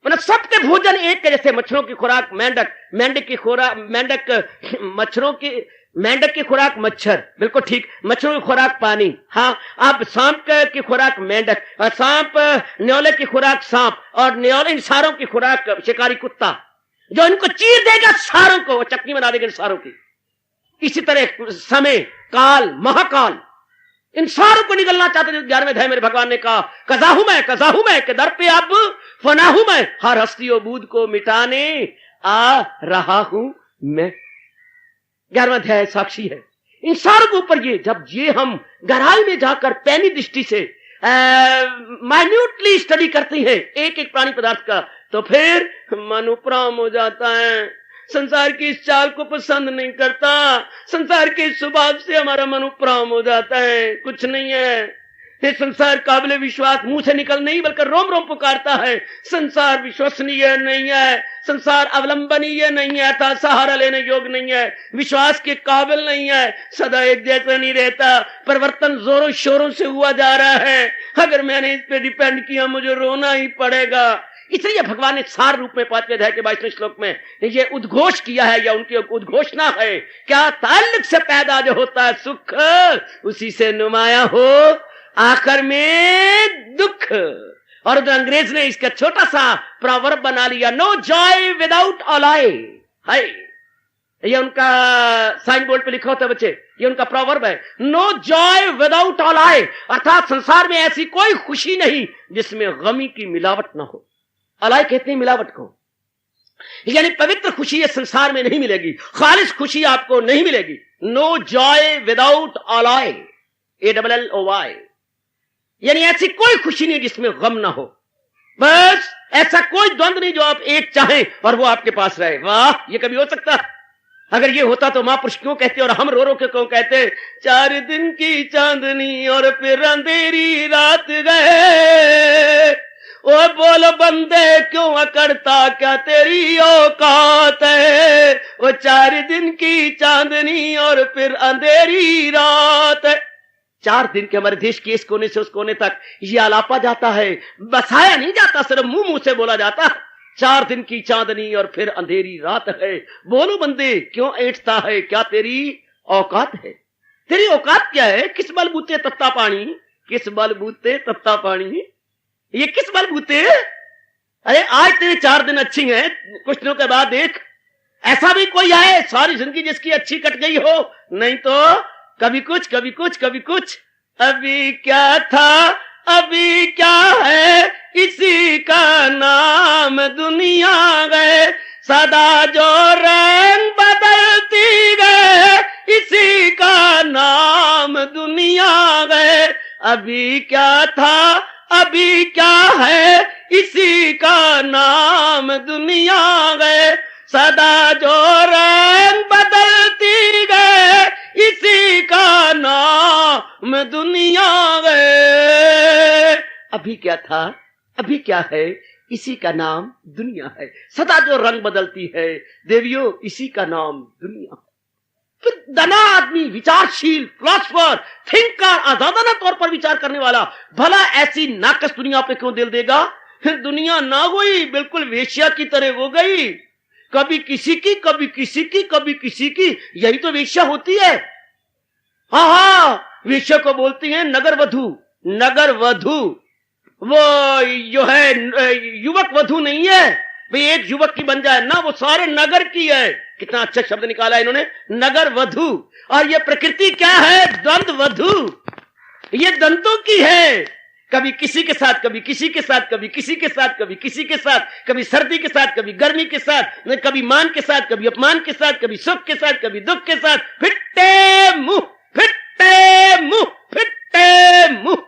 मतलब सबके भोजन एक के जैसे। मच्छरों की खुराक मेंढक की खुराक मेंढक की खुराक मच्छर, बिल्कुल ठीक। मच्छरों की खुराक पानी, हाँ। अब सांप की खुराक मेंढक, और सांप न्योले की खुराक सांप, और न्योले इन सारों की खुराक शिकारी कुत्ता, जो इनको चीर देगा सारों को, वो चटनी बना देगा सारों की। इसी तरह समय, काल, महाकाल, इन सारों को निगलना चाहते थे। 11वें अध्याय मेरे भगवान ने कहा, कजाहू मैं के दर पे अब फनाहू मैं, हर हस्ती और बूद को मिटाने आ रहा हूं मैं। 11वां अध्याय साक्षी है इन सारों के ऊपर। ये जब हम गहराई में जाकर पैनी दृष्टि से माइन्यूटली स्टडी करते हैं एक प्राणी पदार्थ का, तो फिर मन उपराम हो जाता है। संसार की इस चाल को पसंद नहीं करता, संसार के इस स्वभाव से हमारा मन उपराम हो जाता है। कुछ नहीं है, ये संसार काबिले विश्वास मुंह से निकल नहीं बल्कि रोम रोम पुकारता है। संसार विश्वसनीय नहीं है, संसार अवलंबनीय नहीं है, था सहारा लेने योग्य नहीं है, विश्वास के काबिल नहीं है, सदा एक जैसा नहीं रहता, परिवर्तन जोरों शोरों से हुआ जा रहा है। अगर मैंने इस पे डिपेंड किया मुझे रोना ही पड़ेगा। इसलिए भगवान ने सार रूप में 5वें अध्याय के 22वें श्लोक में ये उद्घोष किया है, या उनकी उद्घोषणा है, क्या ताल्लुक से पैदा जो होता है सुख, उसी से नुमाया हो आखिर में दुख। और उधर अंग्रेज ने इसका छोटा सा प्रॉवर्ब बना लिया, नो जॉय विदाउट अलाय। हाय, ये उनका साइन बोर्ड पे लिखा होता है बच्चे, ये उनका प्रॉवर्ब है, नो जॉय विदाउट अलाय। अर्थात संसार में ऐसी कोई खुशी नहीं जिसमें गमी की मिलावट ना हो। अलाय कहते हैं मिलावट को, यानी पवित्र खुशी ये संसार में नहीं मिलेगी, खालिस खुशी आपको नहीं मिलेगी। नो जॉय विदाउट अलाय, ALLOY, यानी ऐसी कोई खुशी नहीं जिसमें गम ना हो। बस ऐसा कोई द्वंद नहीं जो आप एक चाहें और वो आपके पास रहे। वाह, ये कभी हो सकता? अगर ये होता तो महापुरुष क्यों कहते और हम रो रो के क्यों कहते, 4 दिन की चांदनी और फिर अंधेरी रात गए, ओ बोल बंदे क्यों अकड़ता क्या तेरी औकात है, वो 4 दिन की चांदनी और फिर अंधेरी रात है। 4 दिन के हमारे देश के इस कोने से उस कोने तक ये आलापा जाता है, बसाया नहीं जाता, सिर्फ मुंह से बोला जाता। 4 दिन की चांदनी और फिर अंधेरी रात है, बोलो बंदे क्यों ऐंठता है क्या तेरी औकात है। तेरी औकात क्या है, किस बलबूते तत्ता पानी, किस बलबूते तत्ता पानी, ये किस बलबूते। अरे आज तेरे 4 दिन अच्छी हैं, कुछ दिनों के बाद देख ऐसा भी कोई है सारी जिंदगी जिसकी अच्छी कट गई हो, नहीं तो कभी कुछ कभी कुछ कभी कुछ। अभी क्या था अभी क्या है, इसी का नाम दुनिया है। सदा जो रंग बदलती गए, इसी का नाम दुनिया है। अभी क्या था अभी क्या है, इसी का नाम दुनिया है। सदा जो रंग बदलती गए, इसी का नाम दुनिया है। अभी क्या था अभी क्या है, इसी का नाम दुनिया है। सदा जो रंग बदलती है देवियों, इसी का नाम दुनिया है। फिर दाना आदमी, विचारशील, फिलोसफर, थिंकर, आजादाना तौर पर विचार करने वाला, भला ऐसी नाकस दुनिया पे क्यों दिल देगा? दुनिया ना हुई, बिल्कुल वेश्या की तरह हो गई, कभी किसी की कभी किसी की कभी किसी की। यही तो वेश्या होती है। हाँ, वेश्या को बोलती है नगर वधू। नगर वधू वो जो है युवक वधू नहीं है भाई, एक युवक की बन जाए ना, वो सारे नगर की है। कितना अच्छा शब्द निकाला इन्होंने, नगर वधू। और ये प्रकृति क्या है? द्वंद वधू। ये दंतों की है, कभी किसी के साथ कभी किसी के साथ, कभी किसी के साथ कभी किसी के साथ, कभी सर्दी के साथ कभी गर्मी के साथ, कभी मान के साथ कभी अपमान के साथ, कभी सुख के साथ कभी दुख के साथ। फिट्टे मुंह, फिट्टे मुंह, फिट्टे मुंह।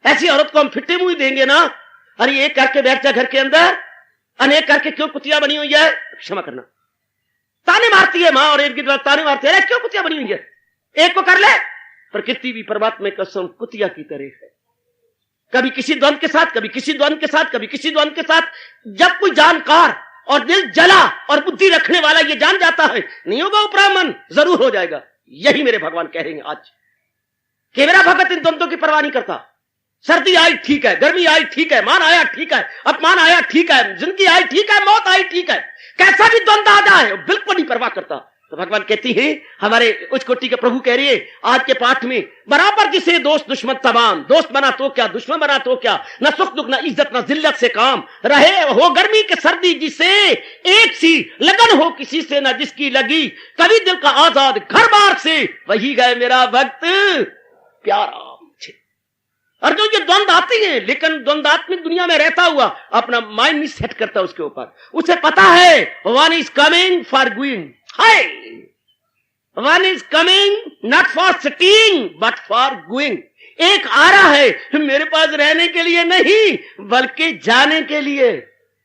ऐसी औरत को हम फिट्टे मुंह ही देंगे ना? अरे एक करके बैठ जा घर के अंदर, अनेक करके क्यों कुतिया बनी हुई है? क्षमा करना, ताने मारती है मां और एक ताने मारती है, क्यों कुतिया बनी हुई है? एक को कर ले। प्रकृति भी परमात्मा का कसम कुतिया की तरह है, कभी किसी द्वंद के साथ कभी किसी द्वंद के साथ कभी किसी द्वंद के साथ। जब कोई जानकार और दिल जला और बुद्धि रखने वाला ये जान जाता है नहीं होगा उपरामन, जरूर हो जाएगा। यही मेरे भगवान कह रहे हैं आज कि मेरा भगत इन द्वंद्वों की परवाह नहीं करता। सर्दी आई ठीक है, गर्मी आई ठीक है, मान आया ठीक है, अपमान आया ठीक है, जिंदगी आई ठीक है, मौत आई ठीक है, कैसा भी द्वंद्व आ जाए बिल्कुल नहीं परवाह करता। तो भगवान कहती है, हमारे उच्च कोटि के प्रभु कह रही है आज के पाठ में, बराबर जिसे दोस्त दुश्मन तमाम, दोस्त बना तो क्या दुश्मन बना तो क्या, न सुख दुख न इज्जत न जिल्लत से काम, रहे हो गर्मी के सर्दी जिसे एक सी लगन हो किसी से न जिसकी लगी, कभी दिल का आजाद घर बार से, वही गए मेरा भक्त प्यारा। और जो ये द्वंद आते हैं, लेकिन द्वंदात्मिक दुनिया में रहता हुआ अपना माइंड नहीं सेट करता उसके ऊपर, उसे पता है one is coming for going, hi one is coming not for sitting but for going. एक आ रहा है मेरे पास रहने के लिए नहीं बल्कि जाने के लिए।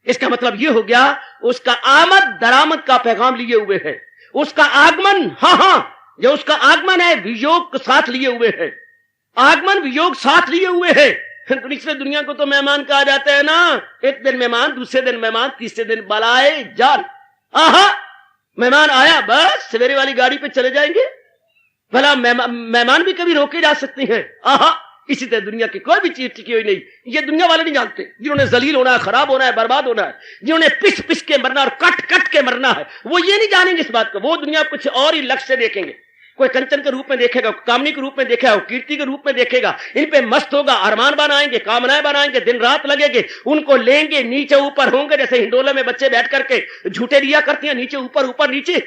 इसका मतलब ये हो गया उसका आमद दरामद का पैगाम लिए हुए है, उसका आगमन, हाँ जो उसका आगमन है वियोग के साथ लिए हुए है, आगमन वियोग साथ लिए हुए है। दूसरे दुनिया को तो मेहमान कहा जाता है ना, एक दिन मेहमान, दूसरे दिन मेहमान, तीसरे दिन बलाए जान। आहा, मेहमान आया बस सवेरे वाली गाड़ी पे चले जाएंगे। भला मेहमान भी कभी रोके जा सकते हैं। आहा, इसी तरह दुनिया की कोई भी चीज टिकी हुई नहीं। ये दुनिया वाले नहीं जानते, जिन्होंने जलील होना है, खराब होना है, बर्बाद होना है, जिन्होंने पिस पिस के मरना और कट कट के मरना है, वो ये नहीं जानेंगे इस बात को। वो दुनिया कुछ और ही लक्ष्य से देखेंगे। कोई कंचन के रूप में देखेगा, कामनी के रूप में देखेगा, कीर्ति के रूप में देखेगा, इन पे मस्त होगा, अरमान बनाएंगे, कामनाएं बनाएंगे, दिन रात लगेंगे, उनको लेंगे, नीचे ऊपर होंगे। जैसे हिंडोले में बच्चे बैठ करके झूठे लिया करती हैं, नीचे ऊपर ऊपर नीचे,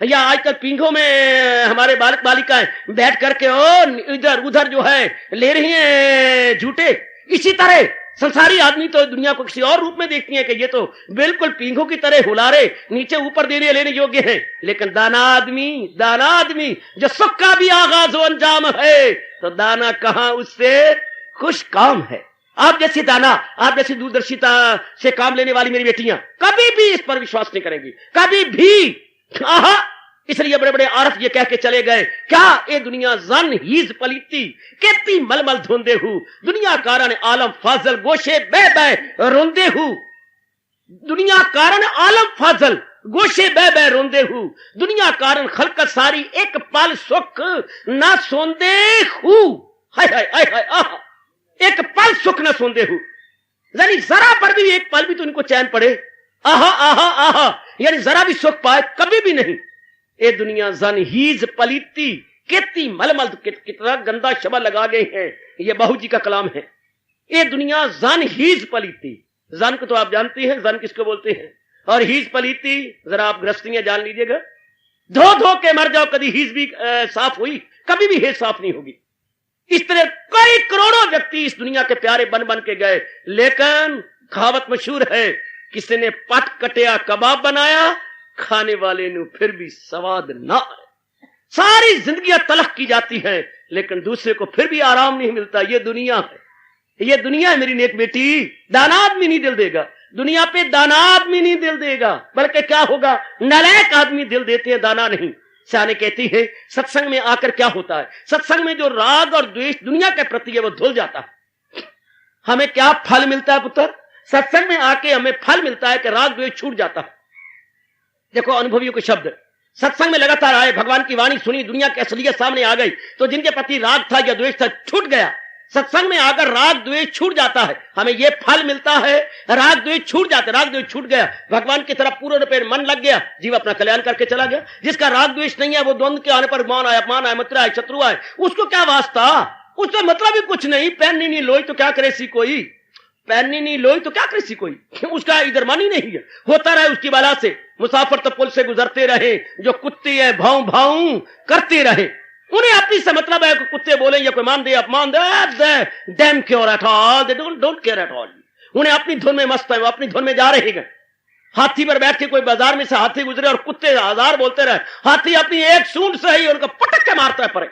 या आजकल पिंगों में हमारे बालक बालिकाएं बैठ करके ओ इधर उधर जो है ले रही हैं झूठे। इसी तरह संसारी आदमी तो दुनिया को किसी और रूप में देखती है कि ये तो बिल्कुल पींघों की तरह हुलारे नीचे ऊपर देने लेने योग्य है। लेकिन दाना आदमी जो सुख का भी आगाज और अंजाम है, तो दाना कहां उससे खुश काम है। आप जैसी दाना, आप जैसी दूरदर्शिता से काम लेने वाली मेरी बेटियां कभी भी इस पर विश्वास नहीं करेंगी, कभी भी। आहा, इसलिए बड़े बड़े आरफ ये कह के चले गए, क्या ये दुनिया जन हीज पलीती केती मलमल धोंदे हूं, दुनिया कारण आलम फाजल गोशे बह बह रोंदे हूं, दुनिया कारण आलम फाजल गोशे बह बह रोंदे हूं, दुनिया कारण खलकत सारी एक पल सुख ना सोंदे हूं। हाय हाय हाय हाय, आहा, एक पल सुख ना सोंदे हूं, यानी जरा पर भी एक पल भी तो इनको चैन पड़े। आहा आहा आहा, यानी जरा भी सुख पाए कभी भी नहीं। ये दुनिया जन हीज पलीती केती मलमल, कितना गंदा शब्द लगा गए हैं, ये बहू जी का कलाम है। ये दुनिया जन हीज पलीती, जन को तो आप जानते हैं, जन किसको बोलते हैं, और हीज पलीती जरा आप गृहस्थियां जान लीजिएगा, धो धो के मर जाओ, कभी हीज भी साफ हुई, कभी भी हेज साफ नहीं होगी। इस तरह कई करोड़ों व्यक्ति इस दुनिया के प्यारे बन बन के गए, लेकिन कहावत मशहूर है, किसी ने पट कटिया कबाब बनाया, खाने वाले ने फिर भी स्वाद ना आए। सारी जिंदगी तलख की जाती है, लेकिन दूसरे को फिर भी आराम नहीं मिलता। ये दुनिया है, ये दुनिया है मेरी नेक बेटी। दाना आदमी नहीं दिल देगा, दुनिया पे दाना आदमी नहीं दिल देगा, बल्कि क्या होगा, नालायक आदमी दिल देते हैं, दाना नहीं। सियाने कहती है सत्संग में आकर क्या होता है, सत्संग में जो राग और द्वेष दुनिया के प्रति है वो धुल जाता है। हमें क्या फल मिलता है पुत्र, सत्संग में आके हमें फल मिलता है कि राग द्वेष छूट जाता है। देखो अनुभवियों के शब्द, सत्संग में लगातार आए, भगवान की वाणी सुनी, दुनिया की असलियत सामने आ गई, तो जिनके प्रति राग था या द्वेष था छूट गया। सत्संग में आकर राग द्वेष छूट जाता है, हमें यह फल मिलता है, राग द्वेष छूट जाता है। राग द्वेष छूट गया, भगवान की तरफ पूर्ण रूप मन लग गया, जीव अपना कल्याण करके चला गया। जिसका राग द्वेष नहीं है वो द्वंद्व के आने पर मान आए, अपमान आए, मित्र आए, शत्रु आए, उसको क्या वास्ता, उसका मतलब ही कुछ नहीं। पहननी नहीं लोई तो क्या करे सी कोई, पहननी नहीं लोई तो क्या करे सी कोई, उसका इधर मन ही नहीं है। होता रहे उसकी बला से, मुसाफिर तो पुल से गुजरते रहे, जो कुत्ते हैं भाऊ भाऊ करते रहे। उन्हें अपनी से मतलब है कि कुत्ते बोले या कोई मान दे अपमान दे, damn care at all, they don't care at all. उन्हें अपनी धुन में मस्त है, वो अपनी धुन में जा रहे हैं। हाथी पर बैठ के कोई बाजार में से हाथी गुजरे और कुत्ते हजार बोलते रहे, हाथी अपनी एक सूंड से ही उनको पटक के मारता है परे।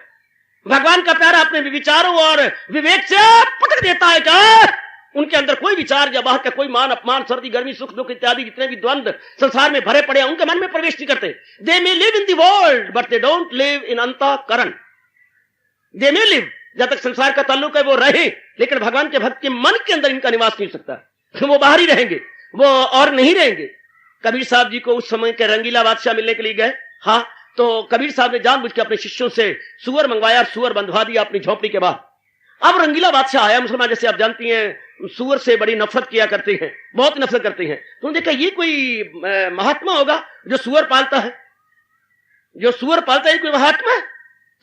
भगवान का प्यारा अपने विचारों और विवेक से पटक देता है क्या उनके अंदर कोई विचार या बाहर का कोई मान अपमान, सर्दी गर्मी, सुख दुख इत्यादि जितने भी द्वंद्व संसार में भरे पड़े हैं उनके मन में प्रवेश नहीं करते। They may live in the world but they don't live in अंतःकरण। दे मे लिव, जब तक संसार का ताल्लुक है वो रहे, लेकिन भगवान के भक्त के मन के अंदर इनका निवास नहीं हो सकता। वो बाहर ही रहेंगे, वो और नहीं रहेंगे। कबीर साहब जी को उस समय के रंगीला बादशाह मिलने के लिए गए। हाँ, तो कबीर साहब ने जानबूझ के अपने शिष्यों से सुअर मंगवाया, सुअर बंधवा दिया अपनी झोपड़ी के बाहर। अब रंगीला बादशाह आया, मुसलमान जैसे आप जानती हैं सुअर से बड़ी नफरत किया करते हैं, बहुत नफरत करते हैं। तो देखा ये कोई महात्मा होगा जो सुअर पालता है, जो सुअर पालता है कोई महात्मा है।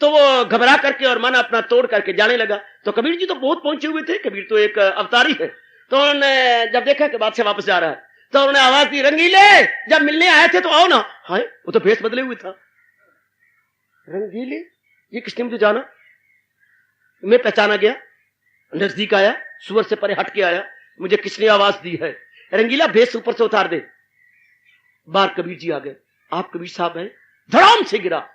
तो वो घबरा करके और मन अपना तोड़ करके जाने लगा। तो कबीर जी तो बहुत पहुंचे हुए थे, कबीर तो एक अवतारी है। तो उन्होंने जब देखा कि बादशाह वापस जा रहा है तो उन्होंने आवाज दी, रंगीले जब मिलने आए थे तो आओ ना। हाय, वो तो भेष बदले हुए था। रंगीले, ये किसने मुझे जाना, मैं पहचाना गया, नजदीक आया, सुअर से परे हट के आया, मुझे किसने आवाज दी है। रंगीला भेष ऊपर से उतार दे। बाहर कबीर जी आ गए, आप कबीर साहब हैं। धड़ाम से गिरा,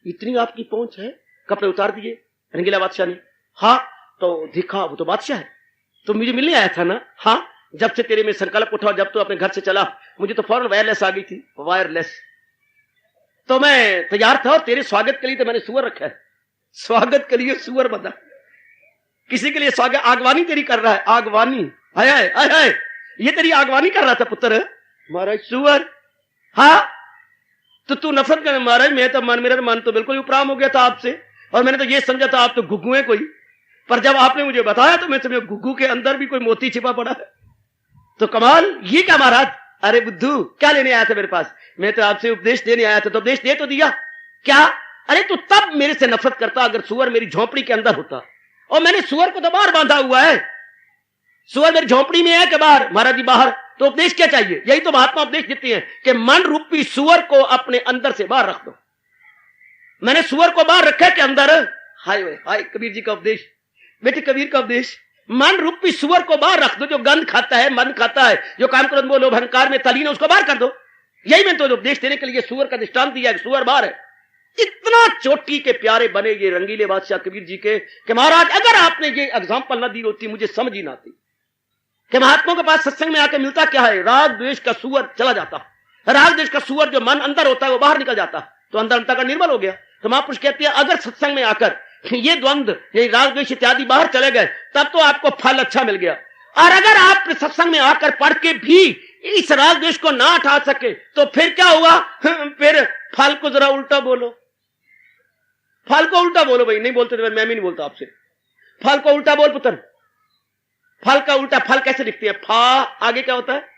इतनी आपकी पहुंच है, कपड़े उतार दिए रंगीला बादशाह ने। हाँ, तो देखा वो तो बादशाह है, तो मुझे मिलने आया था ना। हाँ, जब से तेरे में संकल्प उठा, जब तो अपने घर से चला, मुझे तो फौरन वायरलेस आ गई थी, वायरलेस। तो मैं तैयार था और तेरे स्वागत के लिए तो मैंने सुअर रखा है। स्वागत के लिए सुअर बना, किसी के लिए स्वागत, आगवानी तेरी कर रहा है, आगवानी। हाय हाय हाय हाय, ये तेरी आगवानी कर रहा था पुत्र, महाराज सुअर। हाँ, तो तू नफरत कर, महाराज मैं तो मेरा मन तो बिल्कुल उपराम हो गया था आपसे, और मैंने तो ये समझा था आप तो गुग्गू है कोई, पर जब आपने मुझे बताया तो मैं समझा गुग्गू के अंदर भी कोई मोती छिपा पड़ा है। तो कमाल, ये क्या महाराज, अरे बुद्धू क्या लेने आया था मेरे पास, मैं तो आपसे उपदेश देने आया था, तो उपदेश दे तो दिया। क्या, अरे तू तब मेरे से नफरत करता अगर सुअर मेरी झोपड़ी के अंदर होता, और मैंने सुअर को तो बाहर बांधा हुआ है। सुअर मेरी झोपड़ी में है कि बाहर, महाराज जी बाहर, तो उपदेश क्या चाहिए। यही तो महात्मा उपदेश देती है कि मन रूपी सुअर को अपने अंदर से बाहर रख दो। मैंने सुअर को बाहर रखा कि अंदर। हाय हाय, कबीर जी का उपदेश, बेटे कबीर का उपदेश, मन रूपी सुअर को बाहर रख दो, जो गंध खाता है, मन खाता है, जो काम क्रोध मोह लोभ अहंकार में तलीन है, उसको बाहर कर दो। यही मैं तो उपदेश देने के लिए सुअर का दृष्टांत दिया है, सुअर बाहर है। इतना चोटी के प्यारे बने ये रंगीले बादशाह कबीर जी के कि महाराज अगर आपने ये एग्जाम्पल ना दी होती मुझे समझ ही ना आती कि महात्माओं के पास सत्संग में आकर मिलता क्या है। राग द्वेष का सुअर चला जाता, राग द्वेष का सुअर जो मन अंदर होता है वो बाहर निकल जाता, तो अंदर अंतर का निर्मल हो गया। तो महापुरुष कहते हैं अगर सत्संग में आकर ये द्वंद्व, ये राग द्वेष इत्यादि बाहर चले गए तब तो आपको फल अच्छा मिल गया। और अगर आप सत्संग में आकर पढ़ के भी इस राग द्वेष को ना हटा सके तो फिर क्या हुआ, फिर फल को जरा उल्टा बोलो, फल को उल्टा बोलो। भाई नहीं बोलते तो मैं भी नहीं बोलता आपसे, फल को उल्टा बोल पुत्र। फल का उल्टा, फल कैसे लिखते हैं, फा आगे क्या होता है,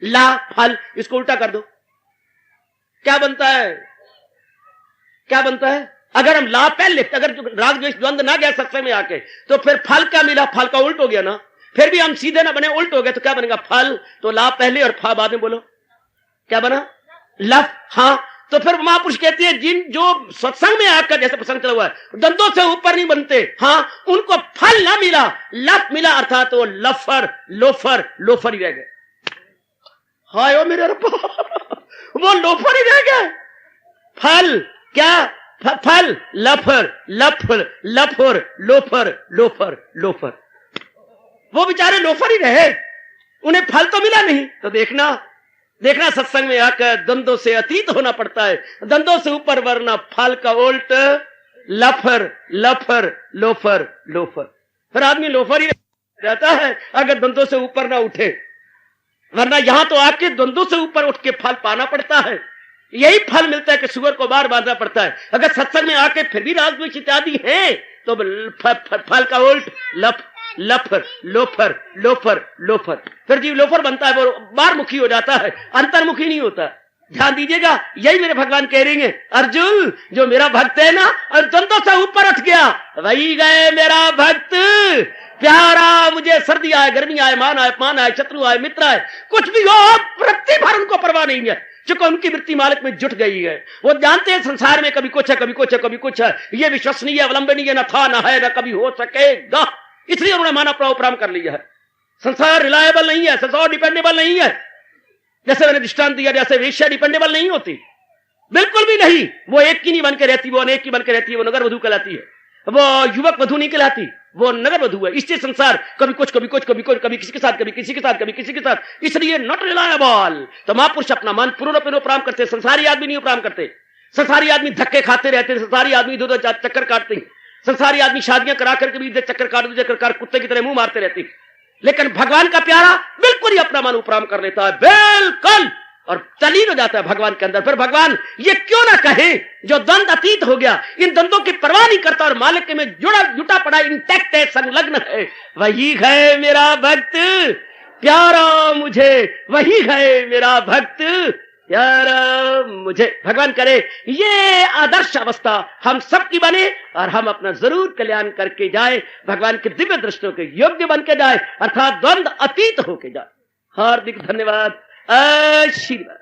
ला, फल, इसको उल्टा कर दो, क्या बनता है, क्या बनता है। अगर हम ला पहले लिखते, अगर राग द्वेष द्वंद्व ना गया सत्संग में आके तो फिर फल क्या मिला, फल का उल्ट हो गया ना। फिर भी हम सीधे ना बने, उल्ट हो गए, तो क्या बनेगा, फल। तो ला पहले और फा बाद में बोलो, क्या बना, लफ। हाँ, तो फिर महापुरुष कहती है जिन जो सत्संग में आकर, जैसे प्रसंग चला हुआ है, दंतों से ऊपर नहीं बनते, हाँ उनको फल ना मिला, लफ मिला, अर्थात वो लफर लोफर लोफर ही रह गए। हाय ओ मेरे रब्बा, वो लोफर ही रह गए। फल क्या? फल लफर लफर लफर लोफर लोफर लोफर, वो बेचारे लोफर ही रहे, उन्हें फल तो मिला नहीं। तो देखना सत्संग में आकर द्वंद्वों से अतीत होना पड़ता है, द्वंद्वों से ऊपर वरना फल का उल्ट लफर लफर लोफर लोफर। फिर आदमी लोफर ही रहता है अगर द्वंद्वों से ऊपर ना उठे, वरना यहां तो आके द्वंद्वों से ऊपर उठ के फल पाना पड़ता है। यही फल मिलता है कि सुअर को बार बांधना पड़ता है। अगर सत्संग में आके फिर भी राजद्वेष इत्यादि है तो फल का उल्ट लफर लोफर लोफर लोफर। फिर जीव लोफर बनता है, वो बाहरमुखी हो जाता है, अंतर्मुखी नहीं होता। ध्यान दीजिएगा, यही मेरे भगवान कह रहे हैं, अर्जुन जो मेरा भक्त है ना और द्वंद्वों से ऊपर उठ गया, वही गए मेरा भक्त प्यारा। मुझे सर्दी आए, गर्मी आए, मान आए, अपमान आए, शत्रु आए, मित्र आए, कुछ भी हो, वृत्ति भर उनको परवाह नहीं है, चूंकि उनकी वृत्ति मालिक में जुट गई है। वो जानते हैं संसार में कभी कुछ है, कभी कुछ है, कभी कुछ है, ये विश्वसनीय अवलंबनीय न था, न है, न कभी हो सकेगा, इसलिए उन्होंने माना प्रावधान कर लिया है। संसार रिलायबल नहीं है, संसार डिपेंडेबल नहीं है। जैसे मैंने दृष्टांत दिया, जैसे वेश्या डिपेंडेबल नहीं होती, बिल्कुल भी नहीं। वो एक की नहीं बन के रहती, वो अनेक की बन के रहती है, वो नगर वधू कहलाती है, वो युवक वधू नहीं कहलाती, वो नगर वधू है। इससे संसार कभी कुछ कभी कुछ कभी कुछ, कभी किसी के साथ, कभी किसी के साथ, कभी किसी के साथ, इसलिए नॉट रिलायबल। तो महापुरुष अपना मन पूर्ण उपराम करते, संसारी आदमी नहीं उपराम करते। संसारी आदमी धक्के खाते रहते, संसारी आदमी दो चक्कर काटते हैं, संसारी आदमी शादियां करा करके भी चक्कर काट कुत्ते की तरह मुंह मारते रहते। लेकिन भगवान का प्यारा बिल्कुल ही अपना मन उपराम कर लेता है, बिल्कुल, और तलीन हो जाता है भगवान के अंदर। फिर भगवान ये क्यों ना कहे, जो द्वंद अतीत हो गया, इन द्वंद्वों की परवाह नहीं करता और मालिक में जुटा पड़ा, इंटैक्ट है, संलग्न है, वही है मेरा भक्त प्यारा मुझे, वही है मेरा भक्त प्यारा मुझे। भगवान करे ये आदर्श अवस्था हम सबकी बने और हम अपना जरूर कल्याण करके जाए, भगवान के दिव्य दृष्टियों के योग्य बन के जाए, अर्थात द्वंद अतीत होके जाए। हार्दिक धन्यवाद, आशीर्वाद।